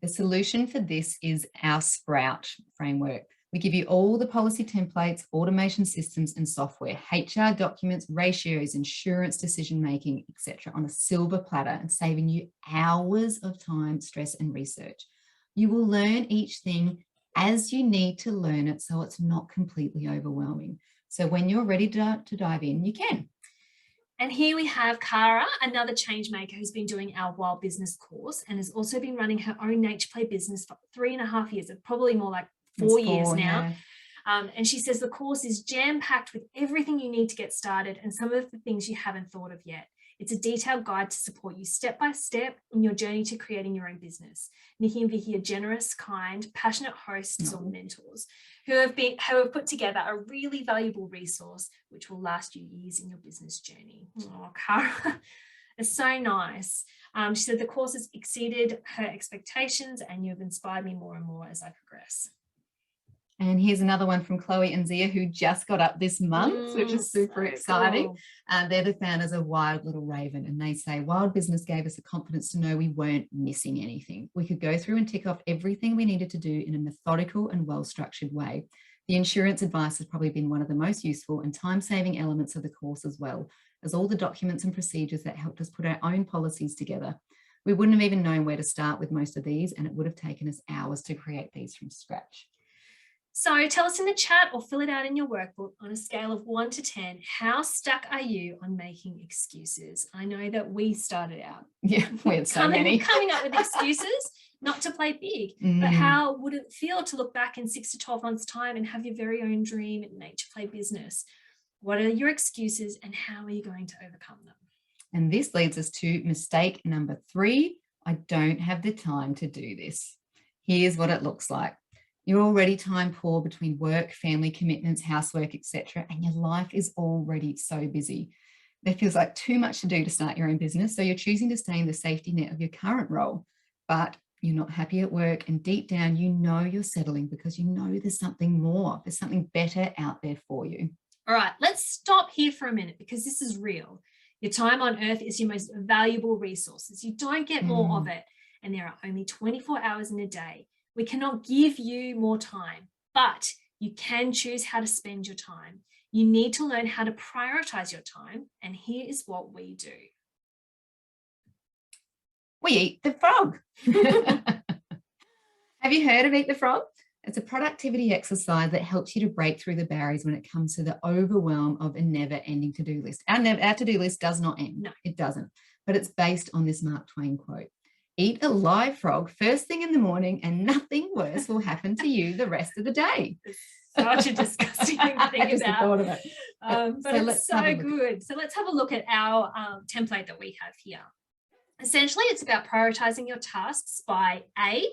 The solution for this is our Sprout framework. We give you all the policy templates, automation systems and software, HR documents, ratios, insurance decision-making, etc. on a silver platter, and saving you hours of time, stress and research. You will learn each thing as you need to learn it, so it's not completely overwhelming. So when you're ready to dive in, you can. And here we have Cara, another change maker who's been doing our Wild Business course and has also been running her own Nature Play business for 3.5 years, probably more like 4 years now. Yeah. And she says the course is jam-packed with everything you need to get started and some of the things you haven't thought of yet. It's a detailed guide to support you step by step in your journey to creating your own business. Nikki and Vicky are generous, kind, passionate hosts or mentors who have put together a really valuable resource which will last you years in your business journey. Oh, Cara, it's so nice. She said the course has exceeded her expectations and you've inspired me more and more as I progress. And here's another one from Chloe and Zia, who just got up this month, which is super exciting. Cool. They're the founders of Wild Little Raven, and they say, Wild Business gave us the confidence to know we weren't missing anything. We could go through and tick off everything we needed to do in a methodical and well-structured way. The insurance advice has probably been one of the most useful and time-saving elements of the course as well, as all the documents and procedures that helped us put our own policies together. We wouldn't have even known where to start with most of these, and it would have taken us hours to create these from scratch. So tell us in the chat or fill it out in your workbook on a scale of 1 to 10, how stuck are you on making excuses? I know that we started out we had so many coming up with excuses not to play big, but how would it feel to look back in 6 to 12 months time and have your very own dream and nature play business? What are your excuses and how are you going to overcome them? And this leads us to mistake number 3. I don't have the time to do this. Here's what it looks like. You're already time poor between work, family commitments, housework, etc., and your life is already so busy. There feels like too much to do to start your own business, so you're choosing to stay in the safety net of your current role, but you're not happy at work, and deep down you know you're settling because you know there's something more, there's something better out there for you. All right, let's stop here for a minute because this is real. Your time on earth is your most valuable resources. You don't get more of it, and there are only 24 hours in a day. We cannot give you more time, but you can choose how to spend your time. You need to learn how to prioritize your time, and here is what we do. We eat the frog. Have you heard of Eat the Frog? It's a productivity exercise that helps you to break through the barriers when it comes to the overwhelm of a never-ending to-do list. Our to-do list does not end. No, it doesn't. But it's based on this Mark Twain quote. Eat a live frog first thing in the morning and nothing worse will happen to you the rest of the day. It's such a disgusting thing to think about. Thought of it. But it's so good. So let's have a look at our template that we have here. Essentially, it's about prioritizing your tasks by A,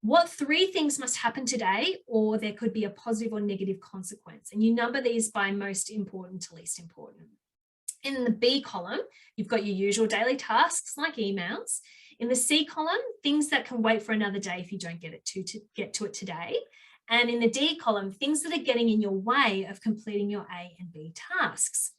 what 3 things must happen today, or there could be a positive or negative consequence. And you number these by most important to least important. In the B column, you've got your usual daily tasks like emails. In the C column, things that can wait for another day if you don't get to it today. And in the D column, things that are getting in your way of completing your A and B tasks.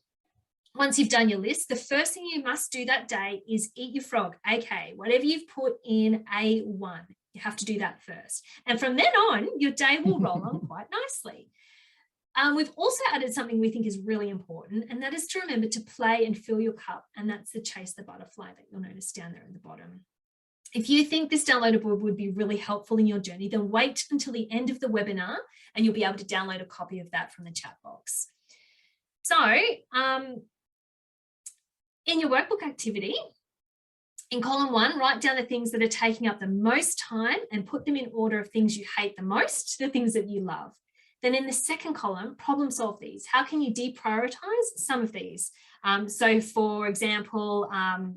Once you've done your list, the first thing you must do that day is eat your frog, aka whatever you've put in A1. You have to do that first. And from then on, your day will roll on quite nicely. We've also added something we think is really important, and that is to remember to play and fill your cup. And that's the chase the butterfly that you'll notice down there in the bottom. If you think this downloadable would be really helpful in your journey, then wait until the end of the webinar and you'll be able to download a copy of that from the chat box. So in your workbook activity, in column 1, write down the things that are taking up the most time and put them in order of things you hate the most to the things that you love. Then in the second column, problem solve these. How can you deprioritize some of these? So for example,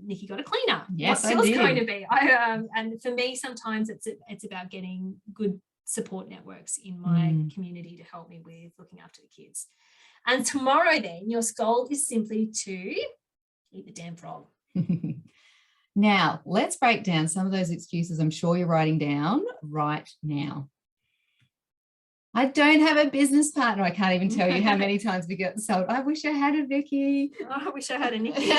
Nikki got a cleaner. Yes, what's yours going to be? And for me, sometimes it's about getting good support networks in my community to help me with looking after the kids. And tomorrow then, your goal is simply to eat the damn frog. Now, let's break down some of those excuses I'm sure you're writing down right now. I don't have a business partner. I can't even tell you how many times we get sold. I wish I had a Vicky. Oh, I wish I had a Nikki.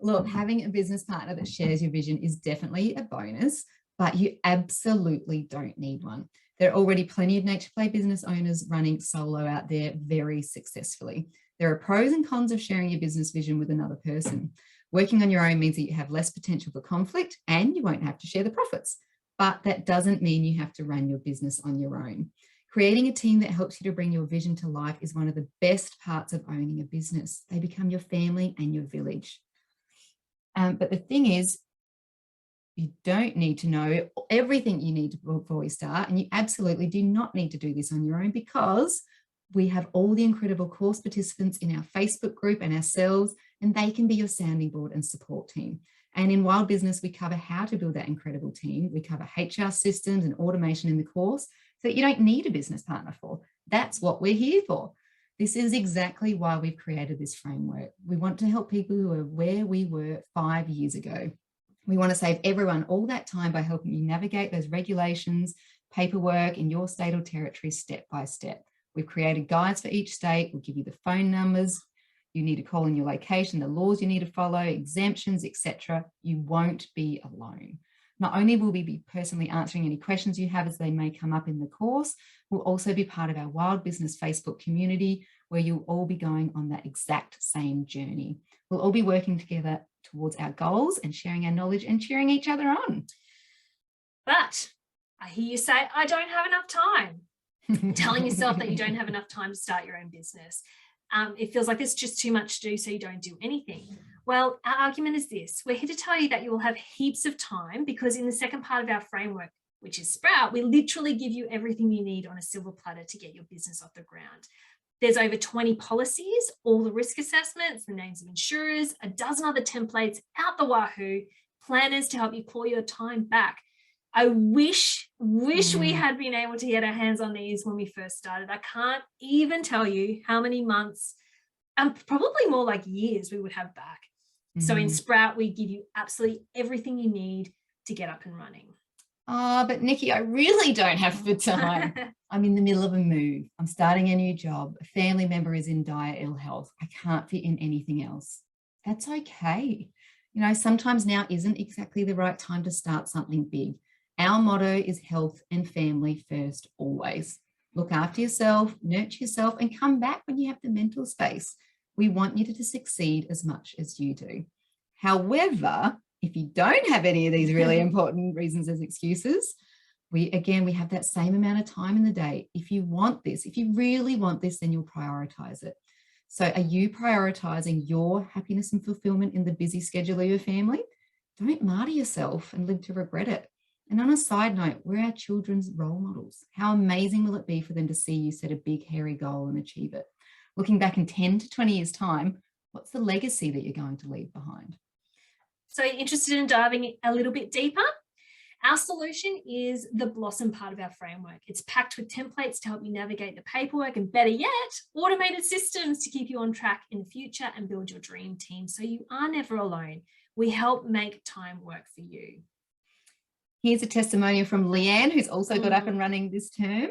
Look, having a business partner that shares your vision is definitely a bonus, but you absolutely don't need one. There are already plenty of nature play business owners running solo out there very successfully. There are pros and cons of sharing your business vision with another person. Working on your own means that you have less potential for conflict and you won't have to share the profits. But that doesn't mean you have to run your business on your own. Creating a team that helps you to bring your vision to life is one of the best parts of owning a business. They become your family and your village. But the thing is, you don't need to know everything you need before you start, and you absolutely do not need to do this on your own, because we have all the incredible course participants in our Facebook group and ourselves, and they can be your sounding board and support team. And in Wild Business, we cover how to build that incredible team. We cover HR systems and automation in the course, so that you don't need a business partner for. That's what we're here for. This is exactly why we've created this framework. We want to help people who are where we were 5 years ago. We want to save everyone all that time by helping you navigate those regulations, paperwork in your state or territory step by step. We've created guides for each state. We'll give you the phone numbers you need to call in your location, the laws you need to follow, exemptions, etc. You won't be alone. Not only will we be personally answering any questions you have as they may come up in the course, we'll also be part of our Wild Business Facebook community, where you'll all be going on that exact same journey. We'll all be working together towards our goals and sharing our knowledge and cheering each other on. But I hear you say, I don't have enough time. Telling yourself that you don't have enough time to start your own business. It feels like there's just too much to do, so you don't do anything. Well, our argument is this. We're here to tell you that you will have heaps of time, because in the second part of our framework, which is Sprout, we literally give you everything you need on a silver platter to get your business off the ground. There's over 20 policies, all the risk assessments, the names of insurers, a dozen other templates out the wahoo, planners to help you claw your time back. I wish we had been able to get our hands on these when we first started. I can't even tell you how many months, and probably more like years, we would have back. So in Sprout, we give you absolutely everything you need to get up and running. Oh, but Nikki, I really don't have the time. I'm in the middle of a move. I'm starting a new job. A family member is in dire ill health. I can't fit in anything else. That's okay. You know, sometimes now isn't exactly the right time to start something big. Our motto is health and family first, always. Look after yourself, nurture yourself, and come back when you have the mental space. We want you to succeed as much as you do. However, if you don't have any of these really important reasons as excuses, we have that same amount of time in the day. If you want this, if you really want this, then you'll prioritize it. So are you prioritizing your happiness and fulfillment in the busy schedule of your family? Don't martyr yourself and live to regret it. And on a side note, we're our children's role models. How amazing will it be for them to see you set a big, hairy goal and achieve it? Looking back in 10 to 20 years' time, what's the legacy that you're going to leave behind? So you're interested in diving a little bit deeper? Our solution is the Blossom part of our framework. It's packed with templates to help you navigate the paperwork, and better yet, automated systems to keep you on track in the future and build your dream team so you are never alone. We help make time work for you. Here's a testimonial from Leanne, who's also got up and running this term.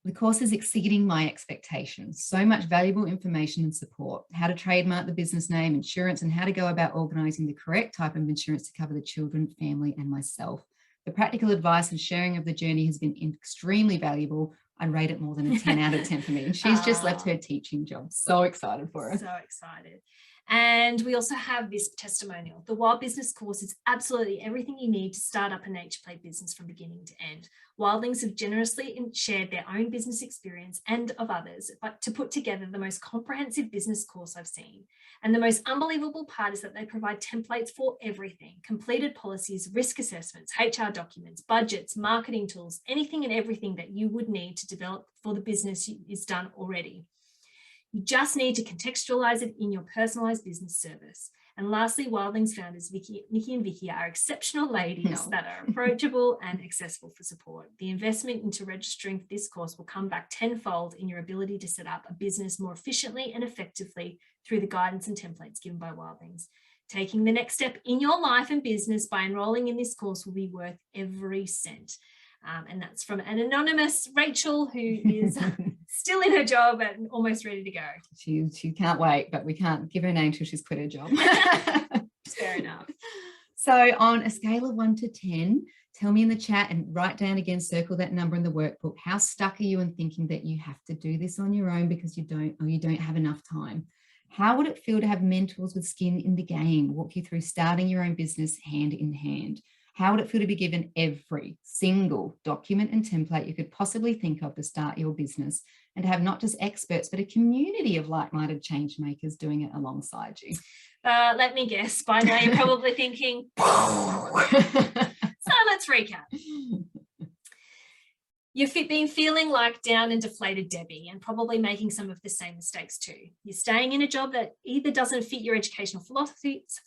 The course is exceeding my expectations. So much valuable information and support. How to trademark the business name, insurance, and how to go about organising the correct type of insurance to cover the children, family, and myself. The practical advice and sharing of the journey has been extremely valuable. I'd rate it more than a 10 out of 10 for me. And she's just left her teaching job. So excited for her. So excited. And we also have this testimonial. The Wild Business course is absolutely everything you need to start up a nature play business from beginning to end. Wildlings have generously shared their own business experience and of others, but to put together the most comprehensive business course I've seen. And the most unbelievable part is that they provide templates for everything: completed policies, risk assessments, HR documents, budgets, marketing tools, anything and everything that you would need to develop for the business is done already. You just need to contextualize it in your personalized business service. And lastly, Wildlings founders Nikki and Vicky are exceptional ladies that are approachable and accessible for support. The investment into registering for this course will come back tenfold in your ability to set up a business more efficiently and effectively through the guidance and templates given by Wildlings. Taking the next step in your life and business by enrolling in this course will be worth every cent. And that's from an anonymous Rachel, who is still in her job and almost ready to go. She can't wait, but we can't give her name till she's quit her job. Fair enough. So on a scale of 1 to 10, tell me in the chat and write down again, circle that number in the workbook. How stuck are you in thinking that you have to do this on your own because you don't have enough time? How would it feel to have mentors with skin in the game, walk you through starting your own business hand in hand? How would it feel to be given every single document and template you could possibly think of to start your business, and to have not just experts, but a community of like-minded change makers doing it alongside you? Let me guess. By now you're probably thinking, so let's recap. You've been feeling like down and deflated Debbie, and probably making some of the same mistakes too. You're staying in a job that either doesn't fit your educational philosophies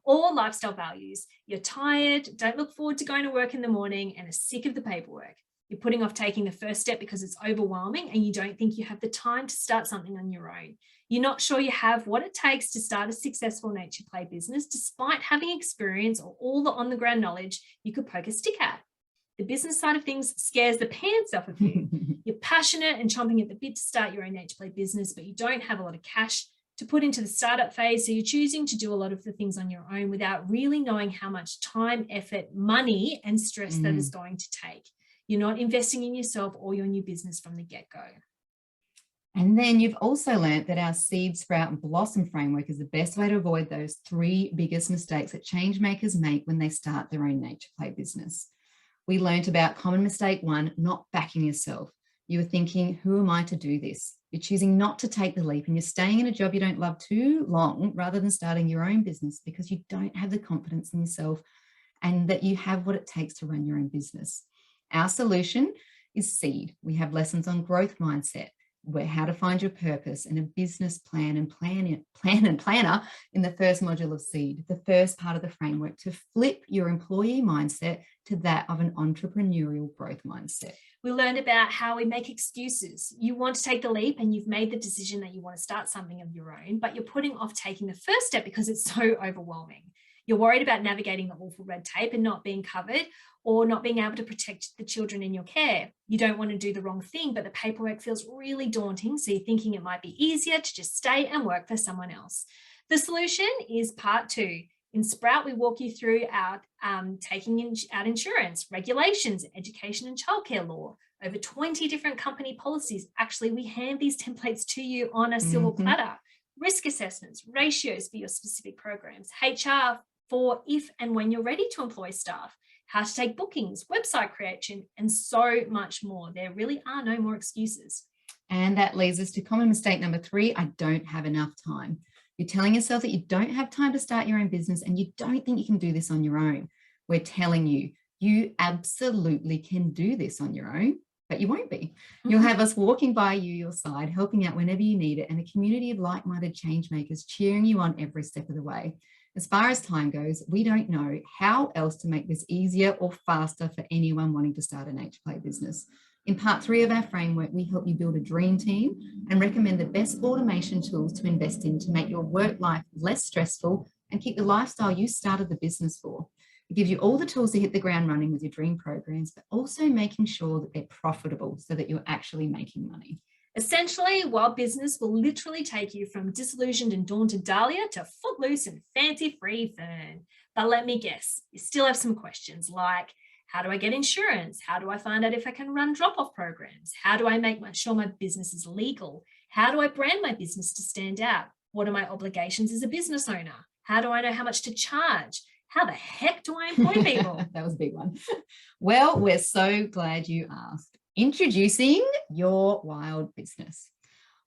or lifestyle values. You're tired, don't look forward to going to work in the morning, and are sick of the paperwork. You're putting off taking the first step because it's overwhelming and you don't think you have the time to start something on your own. You're not sure you have what it takes to start a successful nature play business, despite having experience or all the on-the-ground knowledge you could poke a stick at. The business side of things scares the pants off of you. You're passionate and chomping at the bit to start your own nature play business, but you don't have a lot of cash to put into the startup phase. So you're choosing to do a lot of the things on your own without really knowing how much time, effort, money, and stress that is going to take. You're not investing in yourself or your new business from the get-go. And then you've also learned that our seed, sprout, and blossom framework is the best way to avoid those 3 biggest mistakes that change makers make when they start their own nature play business. We learned about common mistake 1, not backing yourself. You were thinking, who am I to do this? You're choosing not to take the leap and you're staying in a job you don't love too long rather than starting your own business because you don't have the confidence in yourself and that you have what it takes to run your own business. Our solution is seed. We have lessons on growth mindset, where how to find your purpose, and a business plan and planner in the first module of seed, the first part of the framework to flip your employee mindset to that of an entrepreneurial growth mindset. We learned about how we make excuses. You want to take the leap and you've made the decision that you want to start something of your own, but you're putting off taking the first step because it's so overwhelming. You're worried about navigating the awful red tape and not being covered or not being able to protect the children in your care. You don't want to do the wrong thing, but the paperwork feels really daunting, so you're thinking it might be easier to just stay and work for someone else. The solution is part 2. In Sprout, we walk you through our taking out insurance, regulations, education and childcare law, over 20 different company policies. Actually, we hand these templates to you on a silver platter. Risk assessments, ratios for your specific programs, HR for if and when you're ready to employ staff, how to take bookings, website creation, and so much more. There really are no more excuses. And that leads us to common mistake number 3, I don't have enough time. You're telling yourself that you don't have time to start your own business and you don't think you can do this on your own. We're telling you, you absolutely can do this on your own, but you won't be. You'll have us walking by your side, helping out whenever you need it, and a community of like-minded change makers cheering you on every step of the way. As far as time goes, we don't know how else to make this easier or faster for anyone wanting to start a nature play business. In part 3 of our framework, we help you build a dream team and recommend the best automation tools to invest in to make your work life less stressful and keep the lifestyle you started the business for. It gives you all the tools to hit the ground running with your dream programs, but also making sure that they're profitable so that you're actually making money. Essentially, Wild Business will literally take you from disillusioned and daunted Dahlia to footloose and fancy-free Fern. But let me guess, you still have some questions like, how do I get insurance? How do I find out if I can run drop-off programs? How do I make sure my business is legal? How do I brand my business to stand out? What are my obligations as a business owner? How do I know how much to charge? How the heck do I employ people? That was a big one. Well, we're so glad you asked. Introducing your Wild Business.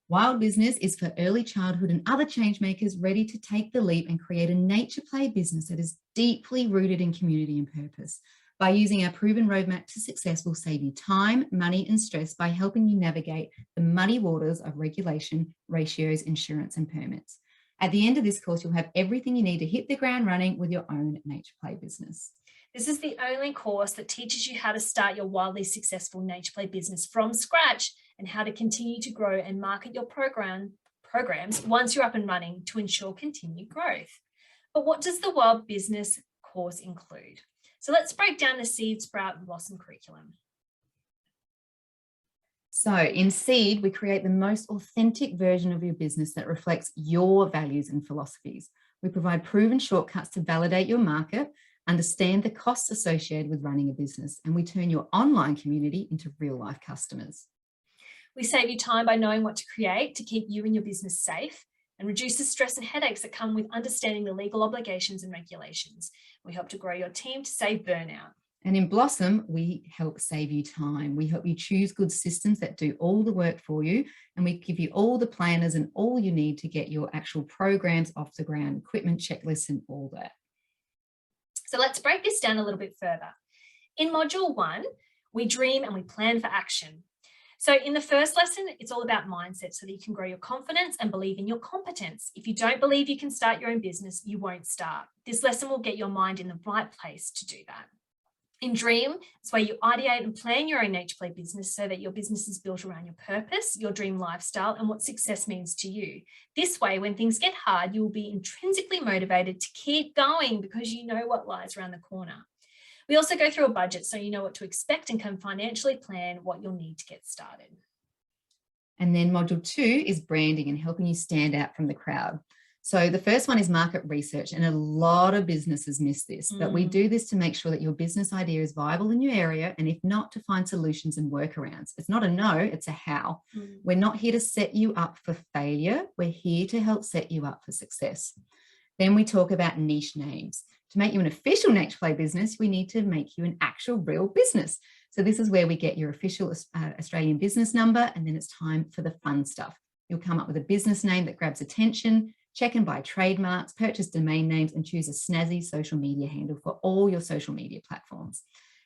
Wild Business is for early childhood and other change makers ready to take the leap and create a nature play business that is deeply rooted in community and purpose. By using our proven roadmap to success, we'll save you time, money, and stress by helping you navigate the muddy waters of regulation, ratios, insurance, and permits. At the end of this course, you'll have everything you need to hit the ground running with your own nature play business. This is the only course that teaches you how to start your wildly successful nature play business from scratch and how to continue to grow and market your programs once you're up and running to ensure continued growth. But what does the Wild Business course include? So let's break down the Seed, Sprout, and Blossom curriculum. So in Seed, we create the most authentic version of your business that reflects your values and philosophies. We provide proven shortcuts to validate your market, understand the costs associated with running a business, and we turn your online community into real-life customers. We save you time by knowing what to create to keep you and your business safe and reduce the stress and headaches that come with understanding the legal obligations and regulations. We help to grow your team to save burnout. And in Blossom, we help save you time. We help you choose good systems that do all the work for you. And we give you all the planners and all you need to get your actual programs off the ground, equipment checklists and all that. So let's break this down a little bit further. In module 1, we dream and we plan for action. So in the first lesson, it's all about mindset so that you can grow your confidence and believe in your competence. If you don't believe you can start your own business, you won't start. This lesson will get your mind in the right place to do that. In Dream, it's where you ideate and plan your own nature play business so that your business is built around your purpose, your dream lifestyle, and what success means to you. This way, when things get hard, you will be intrinsically motivated to keep going because you know what lies around the corner. We also go through a budget so you know what to expect and can financially plan what you'll need to get started. And then module 2 is branding and helping you stand out from the crowd. So the first one is market research, and a lot of businesses miss this, but we do this to make sure that your business idea is viable in your area, and if not, to find solutions and workarounds. It's not a no, it's a how. We're not here to set you up for failure. We're here to help set you up for success. Then we talk about niche names. To make you an official nature play business, we need to make you an actual real business. So this is where we get your official Australian business number, and then it's time for the fun stuff. You'll come up with a business name that grabs attention, check and buy trademarks, purchase domain names, and choose a snazzy social media handle for all your social media platforms.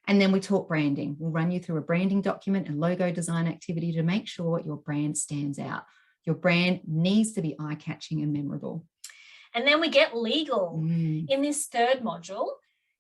And then we talk branding. We'll run you through a branding document and logo design activity to make sure your brand stands out. Your brand needs to be eye-catching and memorable. And then we get legal. In this third module,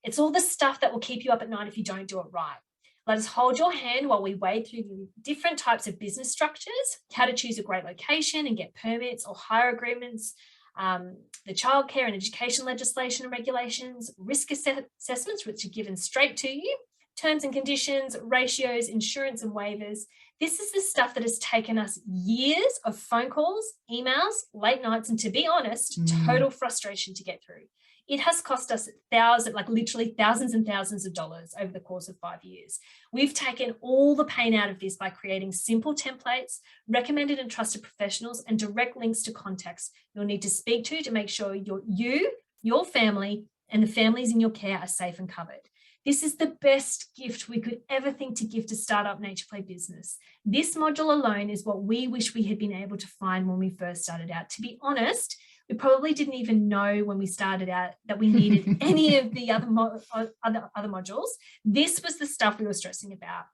it's all the stuff that will keep you up at night if you don't do it right. Let us hold your hand while we wade through the different types of business structures, how to choose a great location and get permits or hire agreements, the childcare and education legislation and regulations, risk assessments, which are given straight to you, terms and conditions, ratios, insurance and waivers. This is the stuff that has taken us years of phone calls, emails, late nights, and to be honest, total frustration to get through. It has cost us literally thousands and thousands of dollars over the course of 5 years. We've taken all the pain out of this by creating simple templates, recommended and trusted professionals, and direct links to contacts you'll need to speak to make sure your family, and the families in your care are safe and covered. This is the best gift we could ever think to give to startup nature play business. This module alone is what we wish we had been able to find when we first started out. To be honest, we probably didn't even know when we started out that we needed any of the other modules. This was the stuff we were stressing about.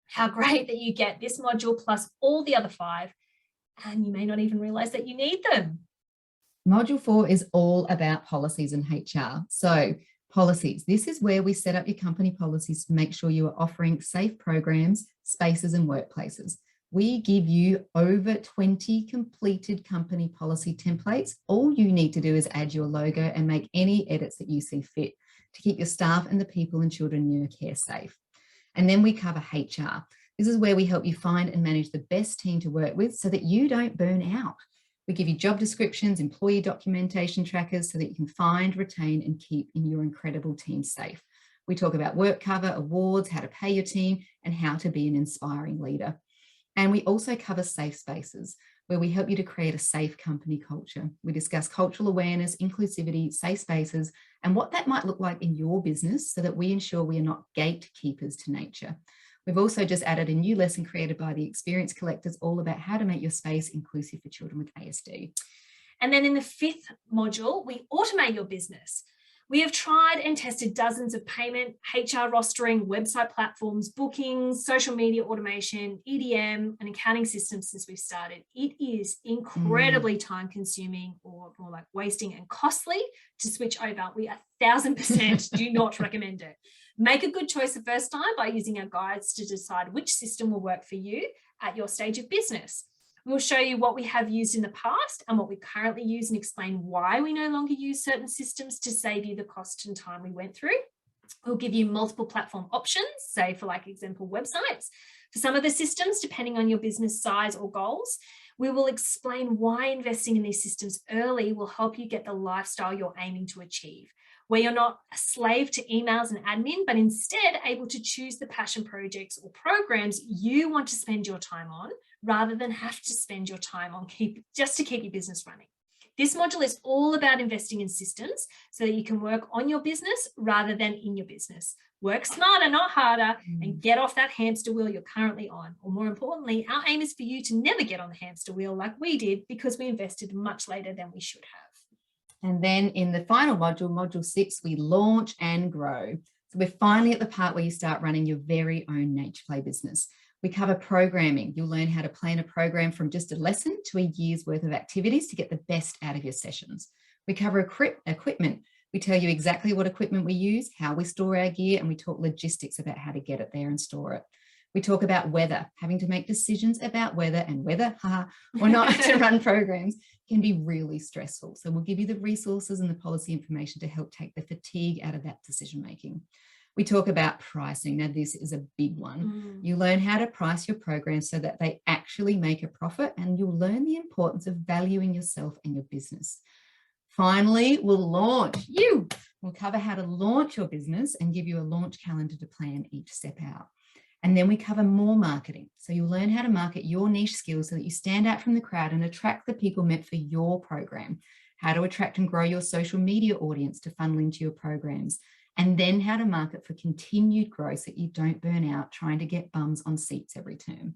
How great that you get this module plus all the other 5, and you may not even realize that you need them. Module 4 is all about policies and HR. So policies, this is where we set up your company policies to make sure you are offering safe programs, spaces, and workplaces. We give you over 20 completed company policy templates. All you need to do is add your logo and make any edits that you see fit to keep your staff and the people and children in your care safe. And then we cover HR. This is where we help you find and manage the best team to work with so that you don't burn out. We give you job descriptions, employee documentation trackers so that you can find, retain, and keep your incredible team safe. We talk about work cover, awards, how to pay your team, and how to be an inspiring leader. And we also cover safe spaces, where we help you to create a safe company culture. We discuss cultural awareness, inclusivity, safe spaces, and what that might look like in your business so that we ensure we are not gatekeepers to nature. We've also just added a new lesson created by the Experience Collectors all about how to make your space inclusive for children with ASD. And then in the 5th module, we automate your business. We have tried and tested dozens of payment, HR rostering, website platforms, bookings, social media automation, EDM, and accounting systems since we've started. It is incredibly time consuming, or more like wasting and costly to switch over. We 1000% do not recommend it. Make a good choice the first time by using our guides to decide which system will work for you at your stage of business. We'll show you what we have used in the past and what we currently use and explain why we no longer use certain systems to save you the cost and time we went through. We'll give you multiple platform options, say for example, websites. For some of the systems, depending on your business size or goals, we will explain why investing in these systems early will help you get the lifestyle you're aiming to achieve, where you're not a slave to emails and admin, but instead able to choose the passion projects or programs you want to spend your time on, rather than have to spend your time on just to keep your business running. This module is all about investing in systems so that you can work on your business rather than in your business. Work smarter, not harder, and get off that hamster wheel you're currently on. Or more importantly, our aim is for you to never get on the hamster wheel like we did, because we invested much later than we should have. And then in the final module, module 6, we launch and grow. So we're finally at the part where you start running your very own nature play business. We cover programming. You'll learn how to plan a program from just a lesson to a year's worth of activities to get the best out of your sessions. We cover equipment. We tell you exactly what equipment we use, how we store our gear, and we talk logistics about how to get it there and store it. We talk about weather, having to make decisions about whether or not to run programs can be really stressful. So we'll give you the resources and the policy information to help take the fatigue out of that decision making. We talk about pricing. Now, this is a big one. You learn how to price your programs so that they actually make a profit, and you'll learn the importance of valuing yourself and your business. Finally, we'll launch. We'll cover how to launch your business and give you a launch calendar to plan each step out. And then we cover more marketing. So you'll learn how to market your niche skills so that you stand out from the crowd and attract the people meant for your program, how to attract and grow your social media audience to funnel into your programs, and then how to market for continued growth so that you don't burn out trying to get bums on seats every term.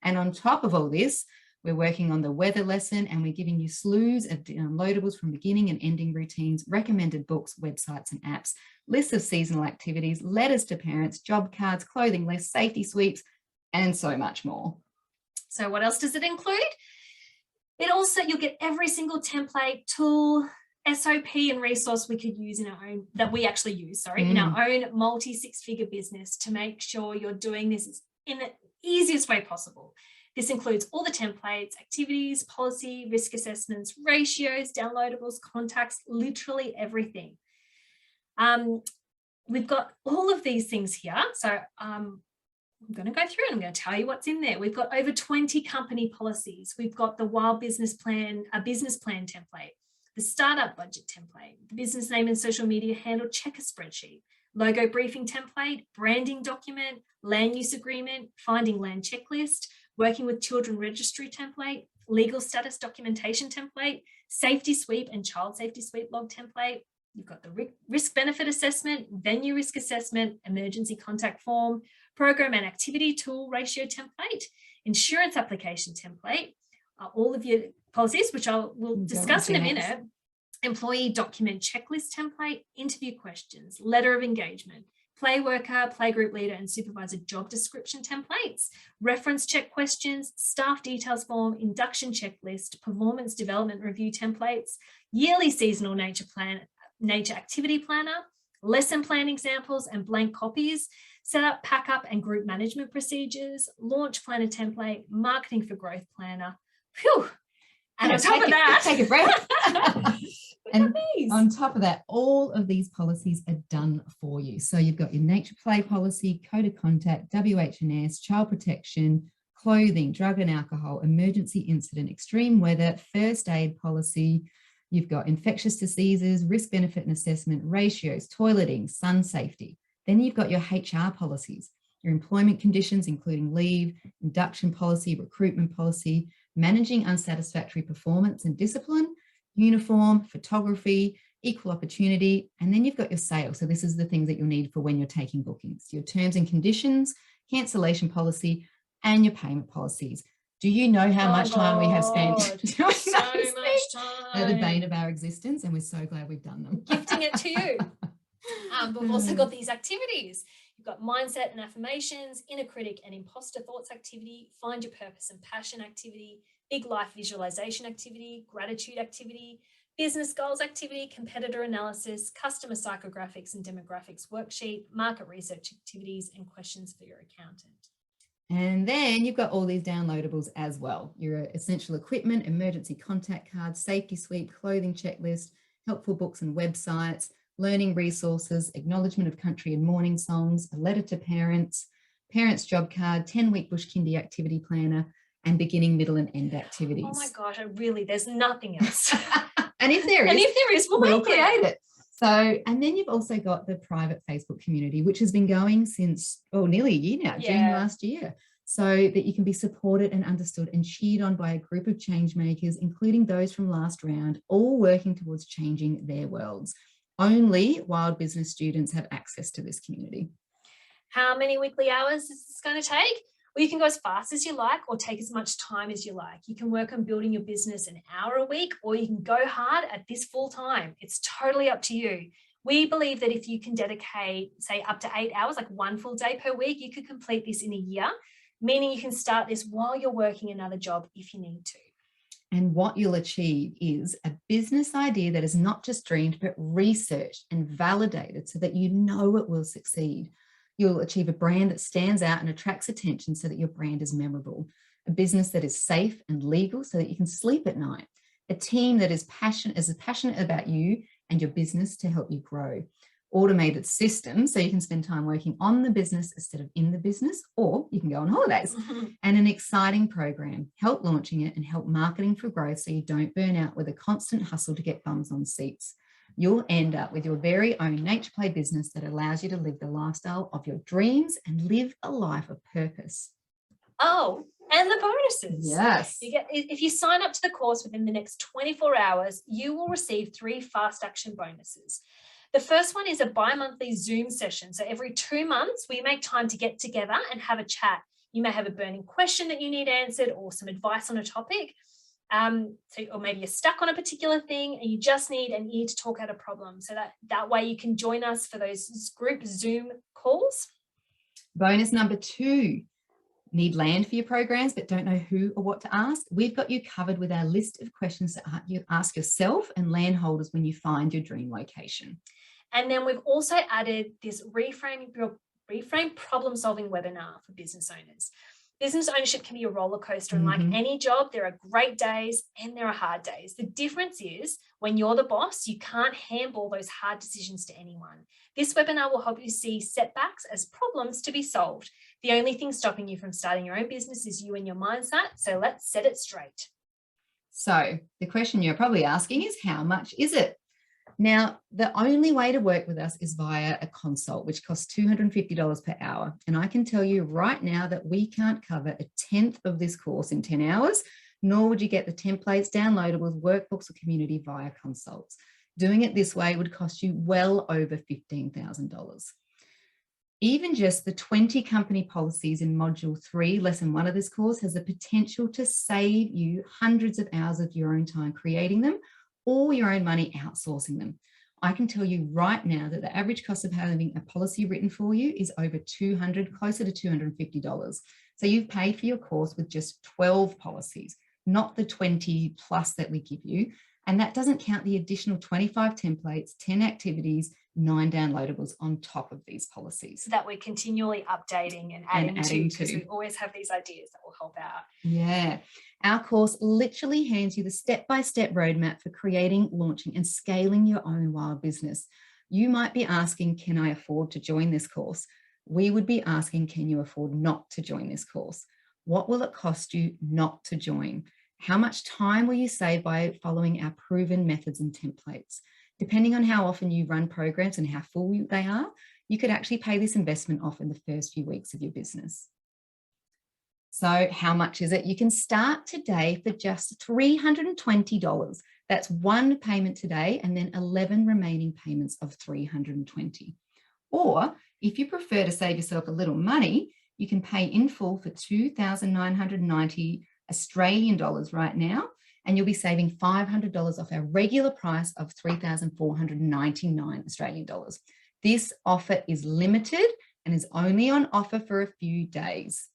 And on top of all this, we're working on the weather lesson, and we're giving you slews of downloadables from beginning and ending routines, recommended books, websites and apps, lists of seasonal activities, letters to parents, job cards, clothing lists, safety sweeps, and so much more. So what else does it include? It also, you'll get every single template, tool, SOP and resource we could use in our own, that we actually use, in our own multi-six-figure business to make sure you're doing this in the easiest way possible. This includes all the templates, activities, policy, risk assessments, ratios, downloadables, contacts, literally everything. We've got all of these things here. So I'm going to go through and I'm going to tell you what's in there. We've got over 20 company policies. We've got the Wild Business Plan, a business plan template, the startup budget template, the business name and social media handle checker spreadsheet, logo briefing template, branding document, land use agreement, finding land checklist, working with children registry template, legal status documentation template, safety sweep and child safety sweep log template. You've got the risk benefit assessment, venue risk assessment, emergency contact form, program and activity tool ratio template, insurance application template, all of your policies, which we'll discuss in a minute, employee document checklist template, interview questions, letter of engagement, play worker, playgroup leader and supervisor job description templates, reference check questions, staff details form, induction checklist, performance development review templates, yearly seasonal nature activity planner, lesson plan examples and blank copies, set up, pack up and group management procedures, launch planner template, marketing for growth planner. Phew. And on top of that, take a breath. And on top of that, all of these policies are done for you. So you've got your nature play policy, code of contact, WH&S, child protection, clothing, drug and alcohol, emergency incident, extreme weather, first aid policy. You've got infectious diseases, risk benefit and assessment, ratios, toileting, sun safety. Then you've got your HR policies, your employment conditions, including leave, induction policy, recruitment policy, managing unsatisfactory performance and discipline, uniform, photography, equal opportunity, and then you've got your sales. So this is the things that you'll need for when you're taking bookings, your terms and conditions, cancellation policy, and your payment policies. Do you know how much time we have spent doing so much time? They're the bane of our existence, and we're so glad we've done them. Gifting it to you. But we've also got these activities. You've got mindset and affirmations, inner critic and imposter thoughts activity, find your purpose and passion activity, big life visualization activity, gratitude activity, business goals activity, competitor analysis, customer psychographics and demographics worksheet, market research activities, and questions for your accountant. And then you've got all these downloadables as well. Your essential equipment, emergency contact cards, safety sweep, clothing checklist, helpful books and websites, learning resources, acknowledgement of country and morning songs, a letter to parents, parents job card, 10-week bush kindy activity planner, and beginning, middle and end activities. Oh my gosh, there's nothing else. And if there is, we'll create it. So, and then you've also got the private Facebook community, which has been going since, nearly a year now, June last year, so that you can be supported and understood and cheered on by a group of change makers, including those from last round, all working towards changing their worlds. Only Wild Business students have access to this community. How many weekly hours is this going to take? Well, you can go as fast as you like or take as much time as you like. You can work on building your business an hour a week, or you can go hard at this full time. It's totally up to you. We believe that if you can dedicate, say, up to 8 hours, like one full day per week, you could complete this in a year, meaning you can start this while you're working another job if you need to. And what you'll achieve is a business idea that is not just dreamed, but researched and validated so that you know it will succeed. You'll achieve a brand that stands out and attracts attention so that your brand is memorable. A business that is safe and legal so that you can sleep at night. A team that is passionate about you and your business to help you grow. automated system so you can spend time working on the business instead of in the business, or you can go on holidays. And an exciting program. Help launching it and help marketing for growth so you don't burn out with a constant hustle to get bums on seats. You'll end up with your very own nature play business that allows you to live the lifestyle of your dreams and live a life of purpose. Oh, and the bonuses. Yes. If you sign up to the course within the next 24 hours, you will receive 3 fast action bonuses. The first one is a bi-monthly Zoom session. So every 2 months, we make time to get together and have a chat. You may have a burning question that you need answered or some advice on a topic. Or maybe you're stuck on a particular thing and you just need an ear to talk out a problem. So that way you can join us for those group Zoom calls. Bonus number 2, need land for your programs but don't know who or what to ask? We've got you covered with our list of questions that you ask yourself and landholders when you find your dream location. And then we've also added this reframe problem solving webinar for business owners. Business ownership can be a roller coaster, and like any job, there are great days and there are hard days. The difference is when you're the boss, you can't handball those hard decisions to anyone. This webinar will help you see setbacks as problems to be solved. The only thing stopping you from starting your own business is you and your mindset. So let's set it straight. So the question you're probably asking is, how much is it? Now, the only way to work with us is via a consult, which costs $250 per hour. And I can tell you right now that we can't cover a 10th of this course in 10 hours, nor would you get the templates, downloadables, workbooks, or community via consults. Doing it this way would cost you well over $15,000. Even just the 20 company policies in Module 3, Lesson 1 of this course has the potential to save you hundreds of hours of your own time creating them, or your own money outsourcing them. I can tell you right now that the average cost of having a policy written for you is over closer to $250. So you've paid for your course with just 12 policies, not the 20 plus that we give you. And that doesn't count the additional 25 templates, 10 activities, 9 downloadables on top of these policies. That we're continually updating and adding to, because we always have these ideas that will help out. Yeah. Our course literally hands you the step-by-step roadmap for creating, launching, and scaling your own wild business. You might be asking, can I afford to join this course? We would be asking, can you afford not to join this course? What will it cost you not to join? How much time will you save by following our proven methods and templates? Depending on how often you run programs and how full they are, you could actually pay this investment off in the first few weeks of your business. So how much is it? You can start today for just $320. That's 1 payment today and then 11 remaining payments of $320. Or if you prefer to save yourself a little money, you can pay in full for $2,990 Australian dollars right now, and you'll be saving $500 off our regular price of $3,499 Australian dollars. This offer is limited and is only on offer for a few days.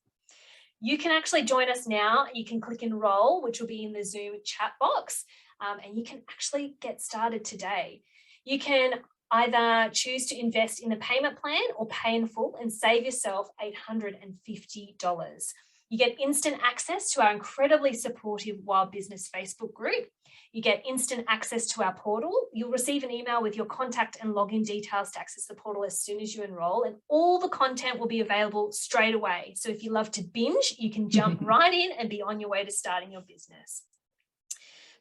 You can actually join us now. You can click enroll, which will be in the Zoom chat box, and you can actually get started today. You can either choose to invest in the payment plan or pay in full and save yourself $850. You get instant access to our incredibly supportive Wild Business Facebook group. You get instant access to our portal. You'll receive an email with your contact and login details to access the portal as soon as you enroll, and all the content will be available straight away. So if you love to binge, you can jump right in and be on your way to starting your business.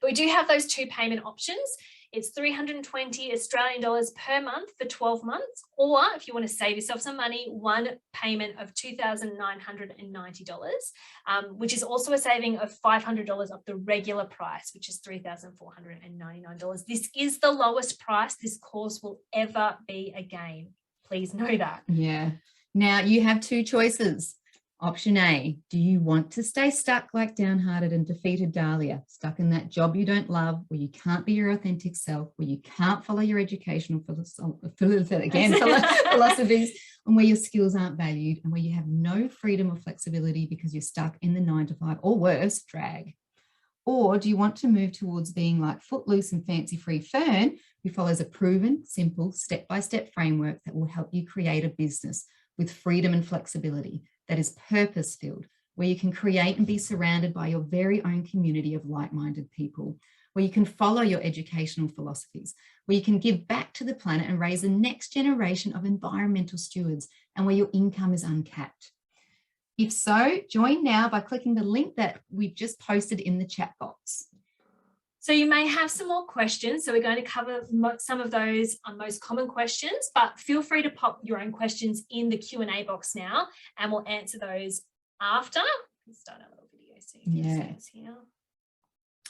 But we do have those 2 payment options. It's $320 Australian dollars per month for 12 months, or if you want to save yourself some money, 1 payment of $2,990, which is also a saving of $500 off the regular price, which is $3,499. This is the lowest price this course will ever be again. Please know that. Yeah. Now you have 2 choices. Option A, do you want to stay stuck like downhearted and defeated Dahlia, stuck in that job you don't love, where you can't be your authentic self, where you can't follow your educational philosophies, and where your skills aren't valued, and where you have no freedom or flexibility because you're stuck in the 9-to-5 or worse, drag? Or do you want to move towards being like footloose and fancy-free Fern, who follows a proven, simple, step-by-step framework that will help you create a business with freedom and flexibility that is purpose-filled, where you can create and be surrounded by your very own community of like-minded people? where you can follow your educational philosophies, where you can give back to the planet and raise the next generation of environmental stewards, and where your income is uncapped. If so, join now by clicking the link that we've just posted in the chat box. So you may have some more questions. So we're going to cover some of those most common questions, but feel free to pop your own questions in the Q&A box now, and we'll answer those after. Let's start our little video so you can see us here.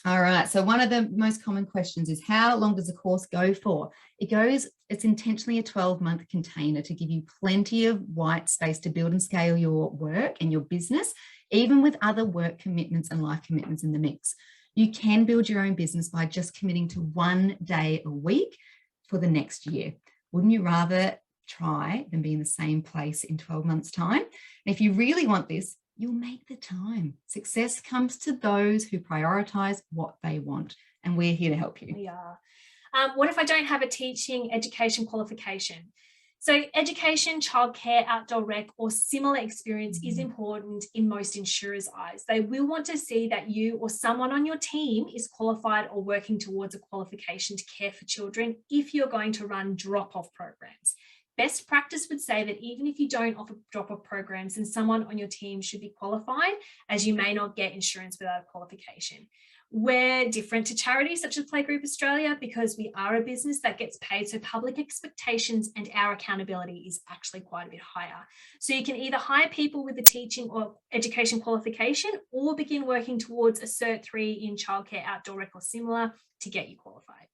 All right, so one of the most common questions is, how long does the course go for? It's intentionally a 12-month container to give you plenty of white space to build and scale your work and your business, even with other work commitments and life commitments in the mix. You can build your own business by just committing to 1 day a week for the next year. Wouldn't you rather try than be in the same place in 12 months' time? And if you really want this, you'll make the time. Success comes to those who prioritize what they want, and we're here to help you. We are. What if I don't have a teaching education qualification? So education, childcare, outdoor rec, or similar experience is important in most insurers' eyes. They will want to see that you or someone on your team is qualified or working towards a qualification to care for children if you're going to run drop-off programs. Best practice would say that even if you don't offer drop-off programs, then someone on your team should be qualified, as you may not get insurance without a qualification. We're different to charities such as Playgroup Australia because we are a business that gets paid, so public expectations and our accountability is actually quite a bit higher. So you can either hire people with a teaching or education qualification or begin working towards a Cert 3 in childcare, outdoor rec or similar to get you qualified.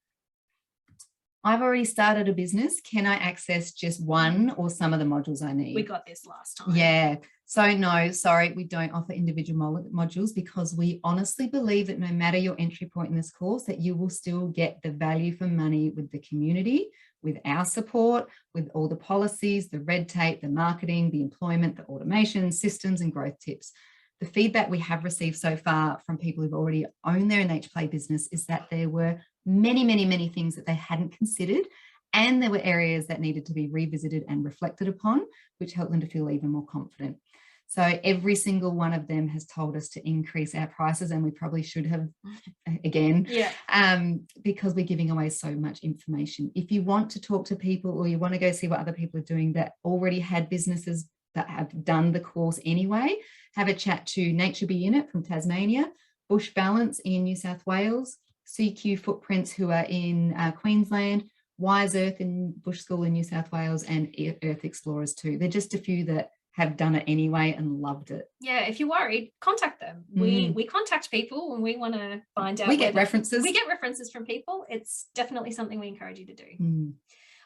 I've already started a business. Can I access just one or some of the modules I need? We got this last time. Yeah. So no, sorry, we don't offer individual modules because we honestly believe that no matter your entry point in this course, that you will still get the value for money with the community, with our support, with all the policies, the red tape, the marketing, the employment, the automation, systems and growth tips. The feedback we have received so far from people who've already owned their NH Play business is that there were many things that they hadn't considered, and there were areas that needed to be revisited and reflected upon, which helped them to feel even more confident. So every single one of them has told us to increase our prices, and we probably should have again, because we're giving away so much information. If you want to talk to people or you want to go see what other people are doing that already had businesses that have done the course anyway, have a chat to Nature Be In It from Tasmania, Bush Balance in New South Wales, CQ Footprints who are in Queensland, Wise Earth in Bush School in New South Wales, and Earth Explorers too. They're just a few that have done it anyway and loved it. Yeah, if you're worried, contact them. We contact people when we want to find out. We get references. We get references from people. It's definitely something we encourage you to do.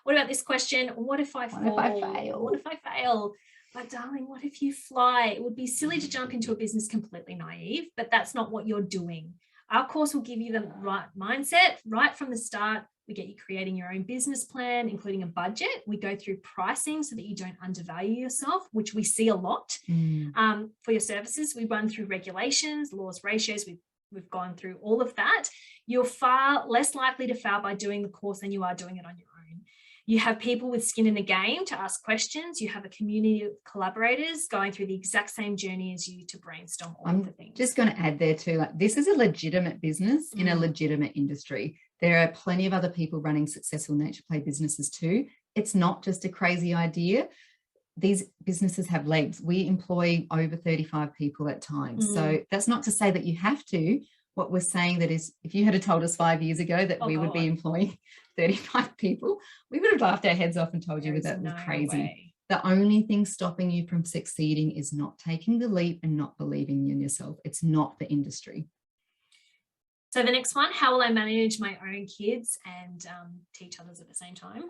What about this question? What if I fall? What if I fail? What if I fail? But darling, what if you fly? It would be silly to jump into a business completely naive, but that's not what you're doing. Our course will give you the right mindset right from the start. We get you creating your own business plan, including a budget. We go through pricing so that you don't undervalue yourself, which we see a lot. For your services, we run through regulations, laws, ratios. We've gone through all of that. You're far less likely to fail by doing the course than you are doing it on your own. You have people with skin in the game to ask questions. You have a community of collaborators going through the exact same journey as you to brainstorm all of the things. Just going to add there too, like, this is a legitimate business in a legitimate industry. There are plenty of other people running successful nature play businesses too. It's not just a crazy idea. These businesses have legs. We employ over 35 people at times. So that's not to say that you have to. What we're saying that is, if you had told us 5 years ago that we would be employing 35 people, we would have laughed our heads off and told you that was crazy. The only thing stopping you from succeeding is not taking the leap and not believing in yourself. It's not the industry. So the next one, how will I manage my own kids and teach others at the same time?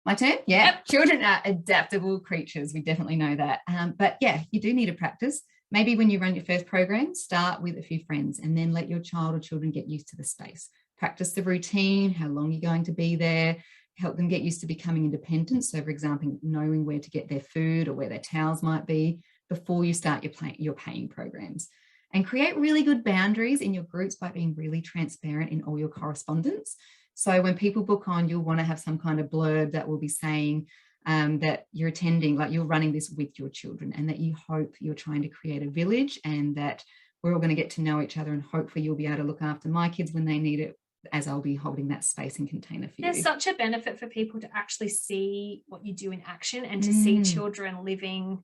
My turn? Yeah. Yep. Children are adaptable creatures. We definitely know that. But yeah, you do need to practice. Maybe when you run your first program, start with a few friends and then let your child or children get used to the space. Practice the routine, how long you're going to be there, help them get used to becoming independent. So for example, knowing where to get their food or where their towels might be before you start your paying programs. And create really good boundaries in your groups by being really transparent in all your correspondence. So when people book on, you'll want to have some kind of blurb that will be saying that you're attending, like you're running this with your children, and that you hope you're trying to create a village, and that we're all going to get to know each other, and hopefully you'll be able to look after my kids when they need it, as I'll be holding that space and container for you. There's such a benefit for people to actually see what you do in action, and to see children living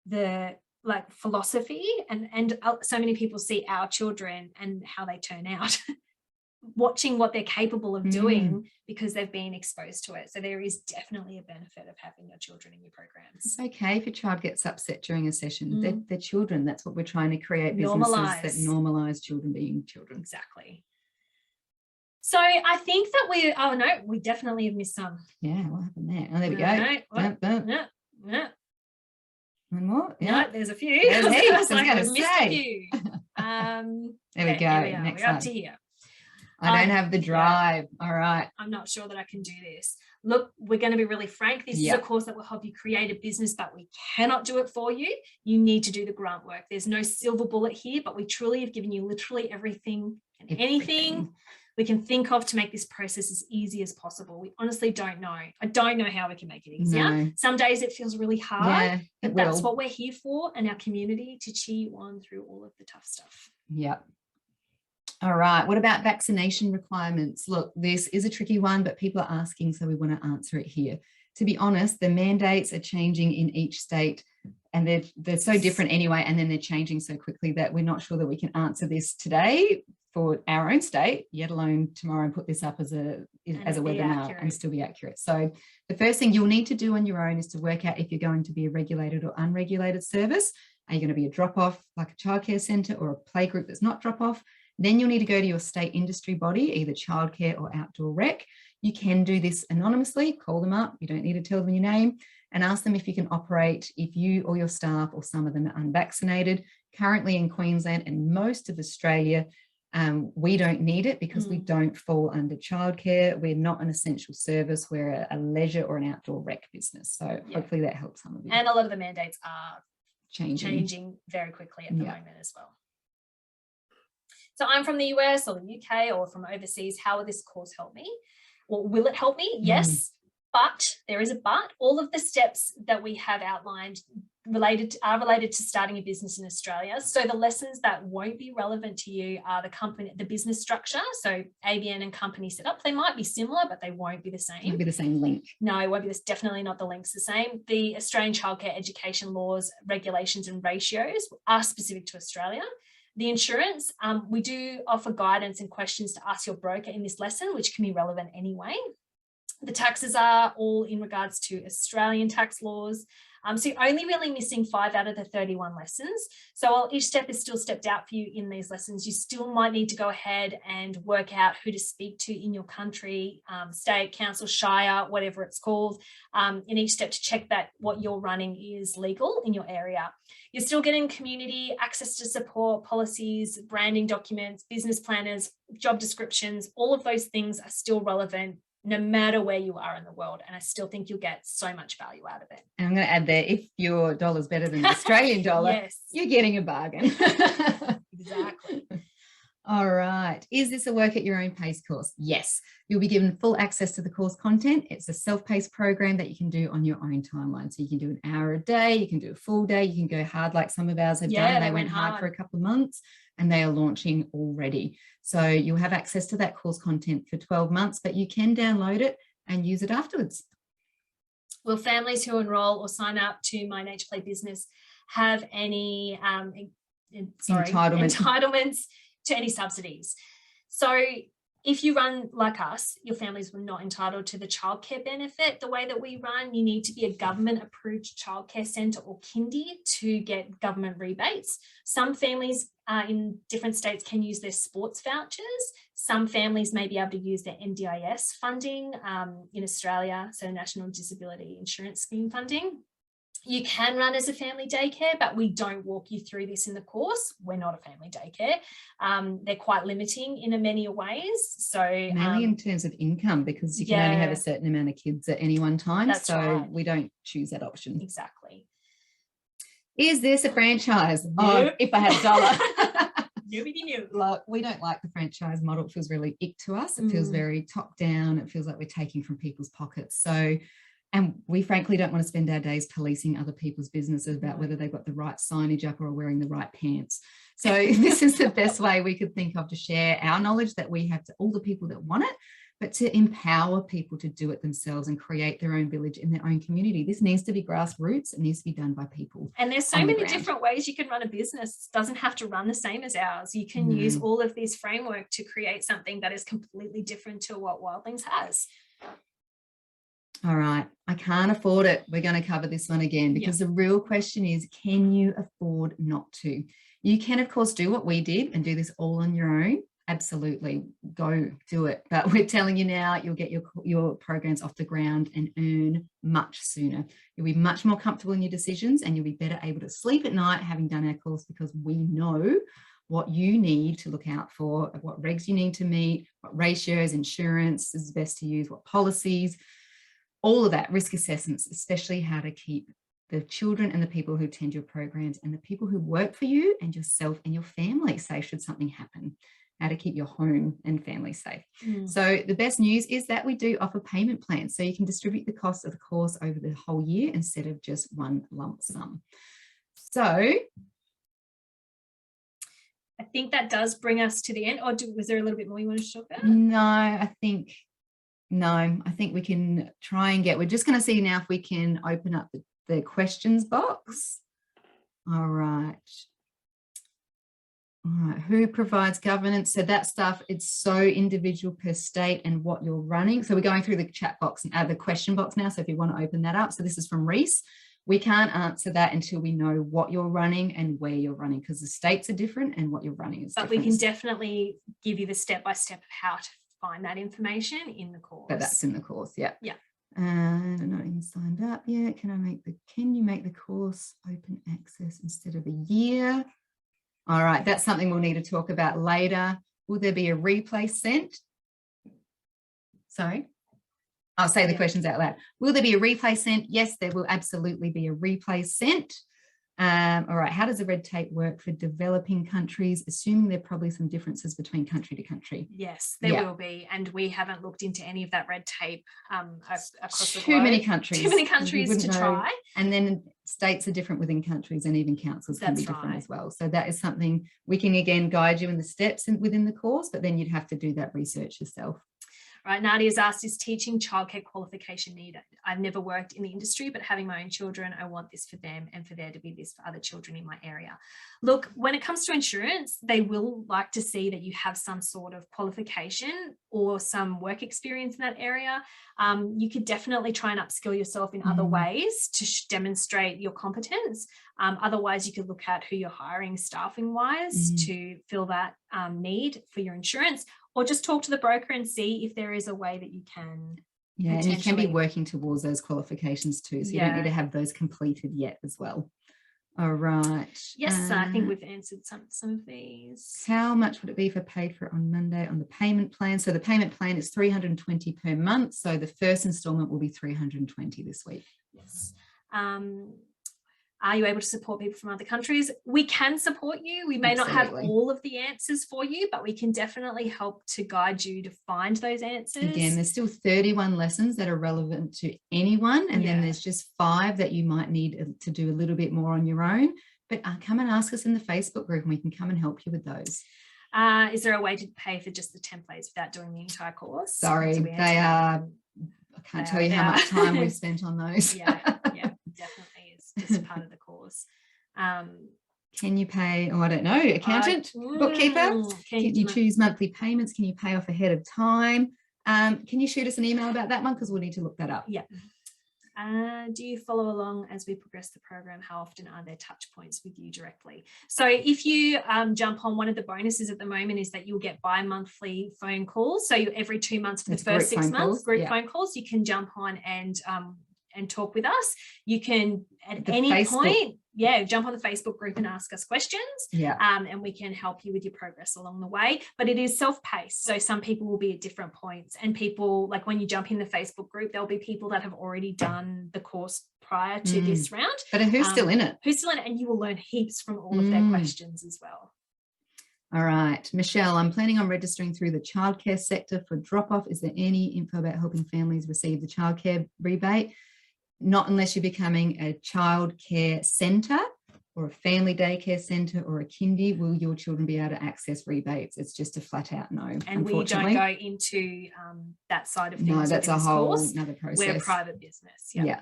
the philosophy, and so many people see our children and how they turn out watching what they're capable of doing because they've been exposed to it. So there is definitely a benefit of having your children in your programs. It's okay if your child gets upset during a session. They're children. That's what we're trying to create, Normalize. businesses that normalize children being children. Exactly. So I think that we definitely have missed some. Yeah, what happened there? Oh, there we go. No. One more. Yeah, no, there's a few. There's heaps. I was missed a few. There we go. Next We're one. up to here. I don't have the drive. All right. I'm not sure that I can do this. Look, we're going to be really frank. This is a course that will help you create a business, but we cannot do it for you. You need to do the grunt work. There's no silver bullet here, but we truly have given you literally everything and anything we can think of to make this process as easy as possible. We honestly don't know. I don't know how we can make it easier. No. Some days it feels really hard, but that's what we're here for, and our community, to cheer you on through all of the tough stuff. Yep. All right. What about vaccination requirements? Look, this is a tricky one, but people are asking, so we want to answer it here. To be honest, the mandates are changing in each state, and they're so different anyway, and then they're changing so quickly that we're not sure that we can answer this today for our own state, yet alone tomorrow, and put this up as a webinar and still be accurate. So the first thing you'll need to do on your own is to work out if you're going to be a regulated or unregulated service. Are you going to be a drop-off like a childcare centre, or a playgroup that's not drop-off? Then you'll need to go to your state industry body, either childcare or outdoor rec. You can do this anonymously, call them up. You don't need to tell them your name, and ask them if you can operate if you or your staff or some of them are unvaccinated. Currently in Queensland and most of Australia, we don't need it because we don't fall under childcare. We're not an essential service. We're a leisure or an outdoor rec business. So hopefully that helps some of you. And a lot of the mandates are changing very quickly at the moment as well. So I'm from the US or the UK or from overseas. How will this course help me? Well, will it help me? Yes, but there is a but. All of the steps that we have outlined are related to starting a business in Australia. So the lessons that won't be relevant to you are the business structure. So ABN and company setup. They might be similar, but they won't be the same. It won't be the same link. No, it won't be definitely not the links the same. The Australian childcare education laws, regulations and ratios are specific to Australia. The insurance, we do offer guidance and questions to ask your broker in this lesson, which can be relevant anyway. The taxes are all in regards to Australian tax laws. So you're only really missing 5 out of the 31 lessons. So while each step is still stepped out for you in these lessons, you still might need to go ahead and work out who to speak to in your country, state, council, shire, whatever it's called, in each step to check that what you're running is legal in your area. You're still getting community access to support, policies, branding documents, business planners, job descriptions. All of those things are still relevant no matter where you are in the world. And I still think you'll get so much value out of it. And I'm going to add there, if your dollar's better than the Australian dollar, yes, you're getting a bargain. Exactly. All right. Is this a work at your own pace course? Yes. You'll be given full access to the course content. It's a self-paced program that you can do on your own timeline. So you can do an hour a day, you can do a full day, you can go hard like some of ours have done. They went hard for a couple of months and they are launching already. So you'll have access to that course content for 12 months, but you can download it and use it afterwards. Will families who enroll or sign up to My Nature Play Business have any entitlements to any subsidies? So if you run like us, your families were not entitled to the childcare benefit the way that we run. You need to be a government approved childcare centre or kindy to get government rebates. Some families in different states can use their sports vouchers. Some families may be able to use their NDIS funding in Australia, so National Disability Insurance Scheme funding. You can run as a family daycare, but we don't walk you through this in the course. We're not a family daycare. They're quite limiting in many ways. So mainly in terms of income, because you can only have a certain amount of kids at any one time. That's right. We don't choose that option. Exactly. Is this a franchise? Nope. Oh, if I had a dollar. No. We don't like the franchise model. It feels really ick to us. It feels very top down. It feels like we're taking from people's pockets. So And we frankly don't want to spend our days policing other people's businesses about whether they've got the right signage up or are wearing the right pants. So this is the best way we could think of to share our knowledge that we have to all the people that want it, but to empower people to do it themselves and create their own village in their own community. This needs to be grassroots. It needs to be done by people. And there's so many different ways you can run a business. It doesn't have to run the same as ours. You can use all of this framework to create something that is completely different to what Wildlings has. All right, I can't afford it. We're going to cover this one again because the real question is, can you afford not to? You can, of course, do what we did and do this all on your own. Absolutely, go do it. But we're telling you now, you'll get your programs off the ground and earn much sooner. You'll be much more comfortable in your decisions and you'll be better able to sleep at night having done our course, because we know what you need to look out for, what regs you need to meet, what ratios, insurance is best to use, what policies, all of that, risk assessments, especially how to keep the children and the people who attend your programs and the people who work for you and yourself and your family safe should something happen, how to keep your home and family safe. So the best news is that we do offer payment plans, so you can distribute the cost of the course over the whole year instead of just one lump sum. So I think that does bring us to the end. Or was there a little bit more you wanted to talk about? No, I think we can try and we're just going to see now if we can open up the questions box. All right. Who provides governance? So that stuff, it's so individual per state and what you're running. So we're going through the chat box and the question box now. So if you want to open that up. So this is from Reese. We can't answer that until we know what you're running and where you're running, because the states are different and what you're running is different. But we can definitely give you the step-by-step of how to find that information in the course. But that's in the course, yeah. And I'm not even signed up yet. Can you make the course open access instead of a year? All right, that's something we'll need to talk about later. Will there be a replay sent? Sorry, I'll say the questions out loud. Will there be a replay sent? Yes, there will absolutely be a replay sent. All right, how does the red tape work for developing countries? Assuming there are probably some differences between country to country. Yes, there will be. And we haven't looked into any of that red tape across the globe. Too many countries to try. And then states are different within countries, and even councils can be different as well. So that is something we can, again, guide you in the steps within the course, but then you'd have to do that research yourself. Right, Nadia's asked, is teaching childcare qualification needed? I've never worked in the industry, but having my own children, I want this for them and for there to be this for other children in my area. Look, when it comes to insurance, they will like to see that you have some sort of qualification or some work experience in that area. You could definitely try and upskill yourself in other ways to demonstrate your competence. Otherwise, you could look at who you're hiring staffing wise to fill that need for your insurance, or just talk to the broker and see if there is a way that you can. Yeah, and you can be working towards those qualifications too. So you don't need to have those completed yet as well. All right. Yes, I think we've answered some of these. How much would it be for paid for on Monday on the payment plan? So the payment plan is $320 per month. So the first installment will be $320 this week. Yes. Are you able to support people from other countries? We can support you. We may not have all of the answers for you, but we can definitely help to guide you to find those answers. Again, there's still 31 lessons that are relevant to anyone. And then there's just 5 that you might need to do a little bit more on your own. But come and ask us in the Facebook group and we can come and help you with those. Is there a way to pay for just the templates without doing the entire course? Sorry, they are. I can't tell you how much time we've spent on those. Yeah, definitely. Just part of the course. Can you pay, I don't know, accountant, bookkeeper? Can you choose monthly payments? Can you pay off ahead of time? Can you shoot us an email about that one? Because we'll need to look that up. Yeah. Do you follow along as we progress the program? How often are there touch points with you directly? So if you jump on, one of the bonuses at the moment is that you'll get bi-monthly phone calls. So every 2 months for the first 6 months, group phone calls, you can jump on and talk with us. You can at any point jump on the Facebook group and ask us questions, and we can help you with your progress along the way. But it is self-paced, so some people will be at different points, and people, like when you jump in the Facebook group, there'll be people that have already done the course prior to this round, but who's still in it, and you will learn heaps from all of their questions as well. All right, Michelle, I'm planning on registering through the childcare sector for drop-off. Is there any info about helping families receive the childcare rebate? not unless you're becoming a childcare centre or a family daycare centre or a kindy will your children be able to access rebates. It's just a flat out no. And we don't go into that side of things. No, that's a whole course. another process. We're private business. Yeah.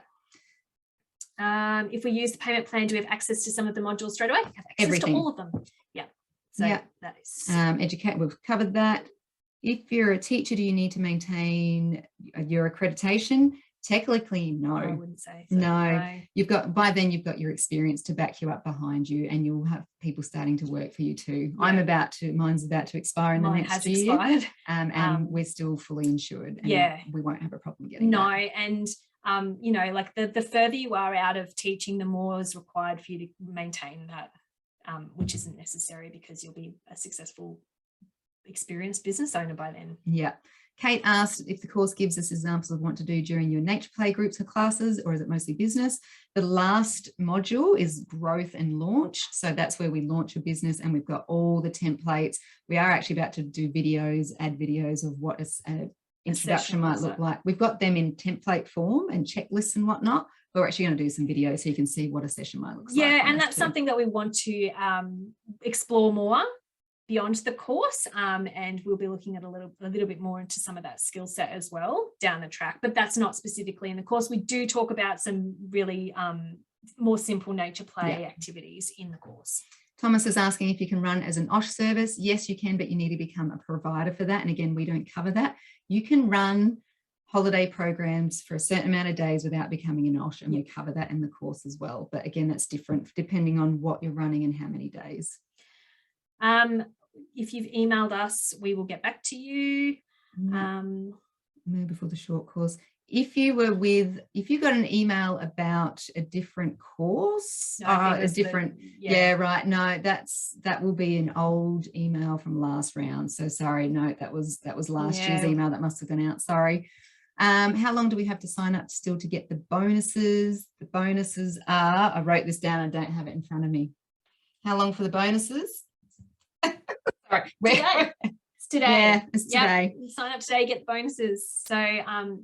If we use the payment plan, do we have access to some of the modules straight away? Have access to all of them. Yeah. So that is educate. We've covered that. If you're a teacher, do you need to maintain your accreditation? Technically, no. I wouldn't say so. No. You've got, by then you've got your experience to back you up behind you, and you'll have people starting to work for you too. Yeah. Mine's about to expire in the next year. Expired. And we're still fully insured. And we won't have a problem getting that. And you know, like the further you are out of teaching, the more is required for you to maintain that, which isn't necessary because you'll be a successful, experienced business owner by then. Yeah. Kate asked if the course gives us examples of what to do during your nature play groups or classes, or is it mostly business? The last module is growth and launch. So that's where we launch a business, and we've got all the templates. We are actually about to do videos, add videos of what an introduction might look like. We've got them in template form and checklists and whatnot, but we're actually going to do some videos so you can see what a session might look like. Yeah, and that's something that we want to explore more beyond the course, and we'll be looking at a little bit more into some of that skill set as well down the track, but that's not specifically in the course. We do talk about some really more simple nature play activities in the course. Thomas is asking if you can run as an OSH service. Yes, you can, but you need to become a provider for that. And again, we don't cover that. You can run holiday programs for a certain amount of days without becoming an OSH, and we cover that in the course as well. But again, that's different depending on what you're running and how many days. If you've emailed us, we will get back to you. Before the short course. If you got an email about a different course, no, right. No, that will be an old email from last round. So sorry, no, that was last year's email that must have gone out. Sorry. How long do we have to sign up still to get the bonuses? The bonuses are, I wrote this down, I don't have it in front of me. How long for the bonuses? Sorry. It's today. Yeah, it's today. You sign up today, get the bonuses. So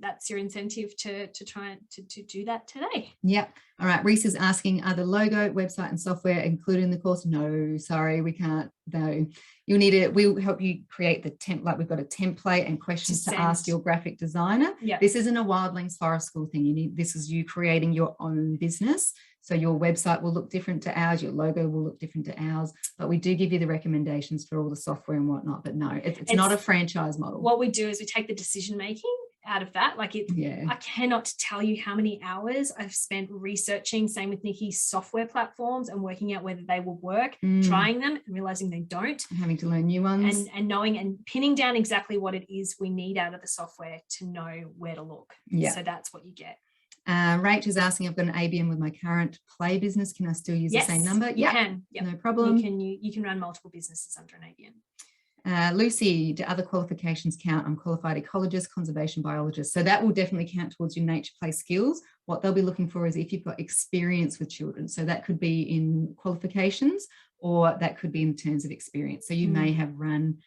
that's your incentive to try to do that today. Yep. All right. Reese is asking, are the logo, website and software included in the course? No, sorry, we can't. No. You'll need it. We'll help you create the template. We've got a template and questions to ask your graphic designer. Yep. This isn't a Wildlings Forest School thing. This is you creating your own business. So your website will look different to ours, your logo will look different to ours, but we do give you the recommendations for all the software and whatnot. But no, it's not a franchise model. What we do is we take the decision making out of that. Like I cannot tell you how many hours I've spent researching, same with Nikki's software platforms, and working out whether they will work, trying them and realizing they don't. And having to learn new ones. And knowing and pinning down exactly what it is we need out of the software to know where to look. Yeah. So that's what you get. Rach is asking, I've got an ABN with my current play business. Can I still use the same number? You can. Yep. No problem. You can run multiple businesses under an ABN. Lucy, do other qualifications count? I'm qualified ecologist, conservation biologist. So that will definitely count towards your nature play skills. What they'll be looking for is if you've got experience with children. So that could be in qualifications, or that could be in terms of experience. So you may have run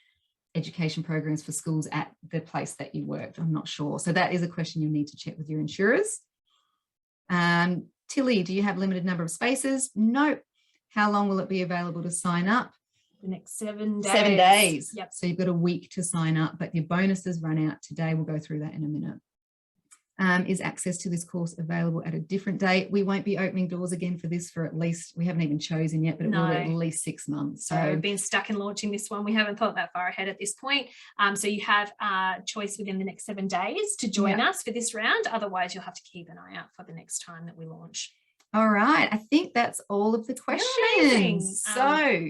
education programs for schools at the place that you worked. I'm not sure. So that is a question you'll need to check with your insurers. Tilly, do you have limited number of spaces? No. How long will it be available to sign up? The next 7 days. 7 days. Yep. So you've got a week to sign up, but your bonuses run out today. We'll go through that in a minute. Is access to this course available at a different date? We won't be opening doors again for this for at least, we haven't even chosen yet, but it will be at least 6 months. So we've been stuck in launching this one. We haven't thought that far ahead at this point. So you have a choice within the next 7 days to join us for this round. Otherwise, you'll have to keep an eye out for the next time that we launch. All right. I think that's all of the questions. So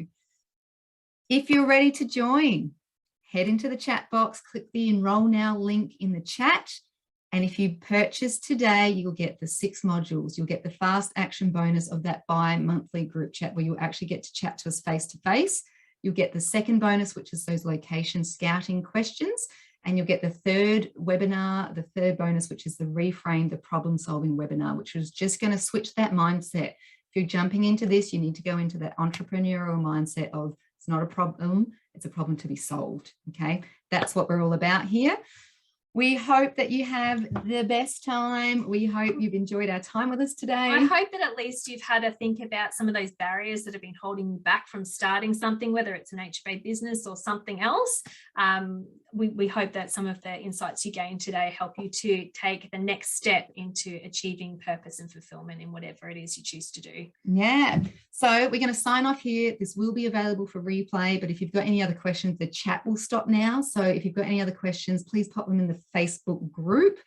if you're ready to join, head into the chat box, click the Enroll Now link in the chat. And if you purchase today, you'll get the 6 modules. You'll get the fast action bonus of that bi-monthly group chat where you'll actually get to chat to us face to face. You'll get the second bonus, which is those location scouting questions. And you'll get the third webinar, the third bonus, which is the reframe, the problem solving webinar, which is just going to switch that mindset. If you're jumping into this, you need to go into that entrepreneurial mindset of it's not a problem, it's a problem to be solved. Okay, that's what we're all about here. We hope that you have the best time. We hope you've enjoyed our time with us today. I hope that at least you've had to think about some of those barriers that have been holding you back from starting something, whether it's an HBA business or something else. We hope that some of the insights you gained today help you to take the next step into achieving purpose and fulfillment in whatever it is you choose to do. Yeah. So we're going to sign off here. This will be available for replay, but if you've got any other questions, the chat will stop now. So if you've got any other questions, please pop them in the Facebook group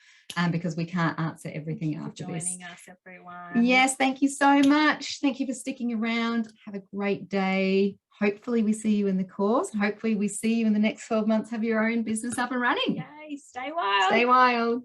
because we can't answer everything after this. Joining us, everyone. Yes, thank you so much. Thank you for sticking around. Have a great day. Hopefully we see you in the course. Hopefully we see you in the next 12 months. Have your own business up and running. Yay, stay wild. Stay wild.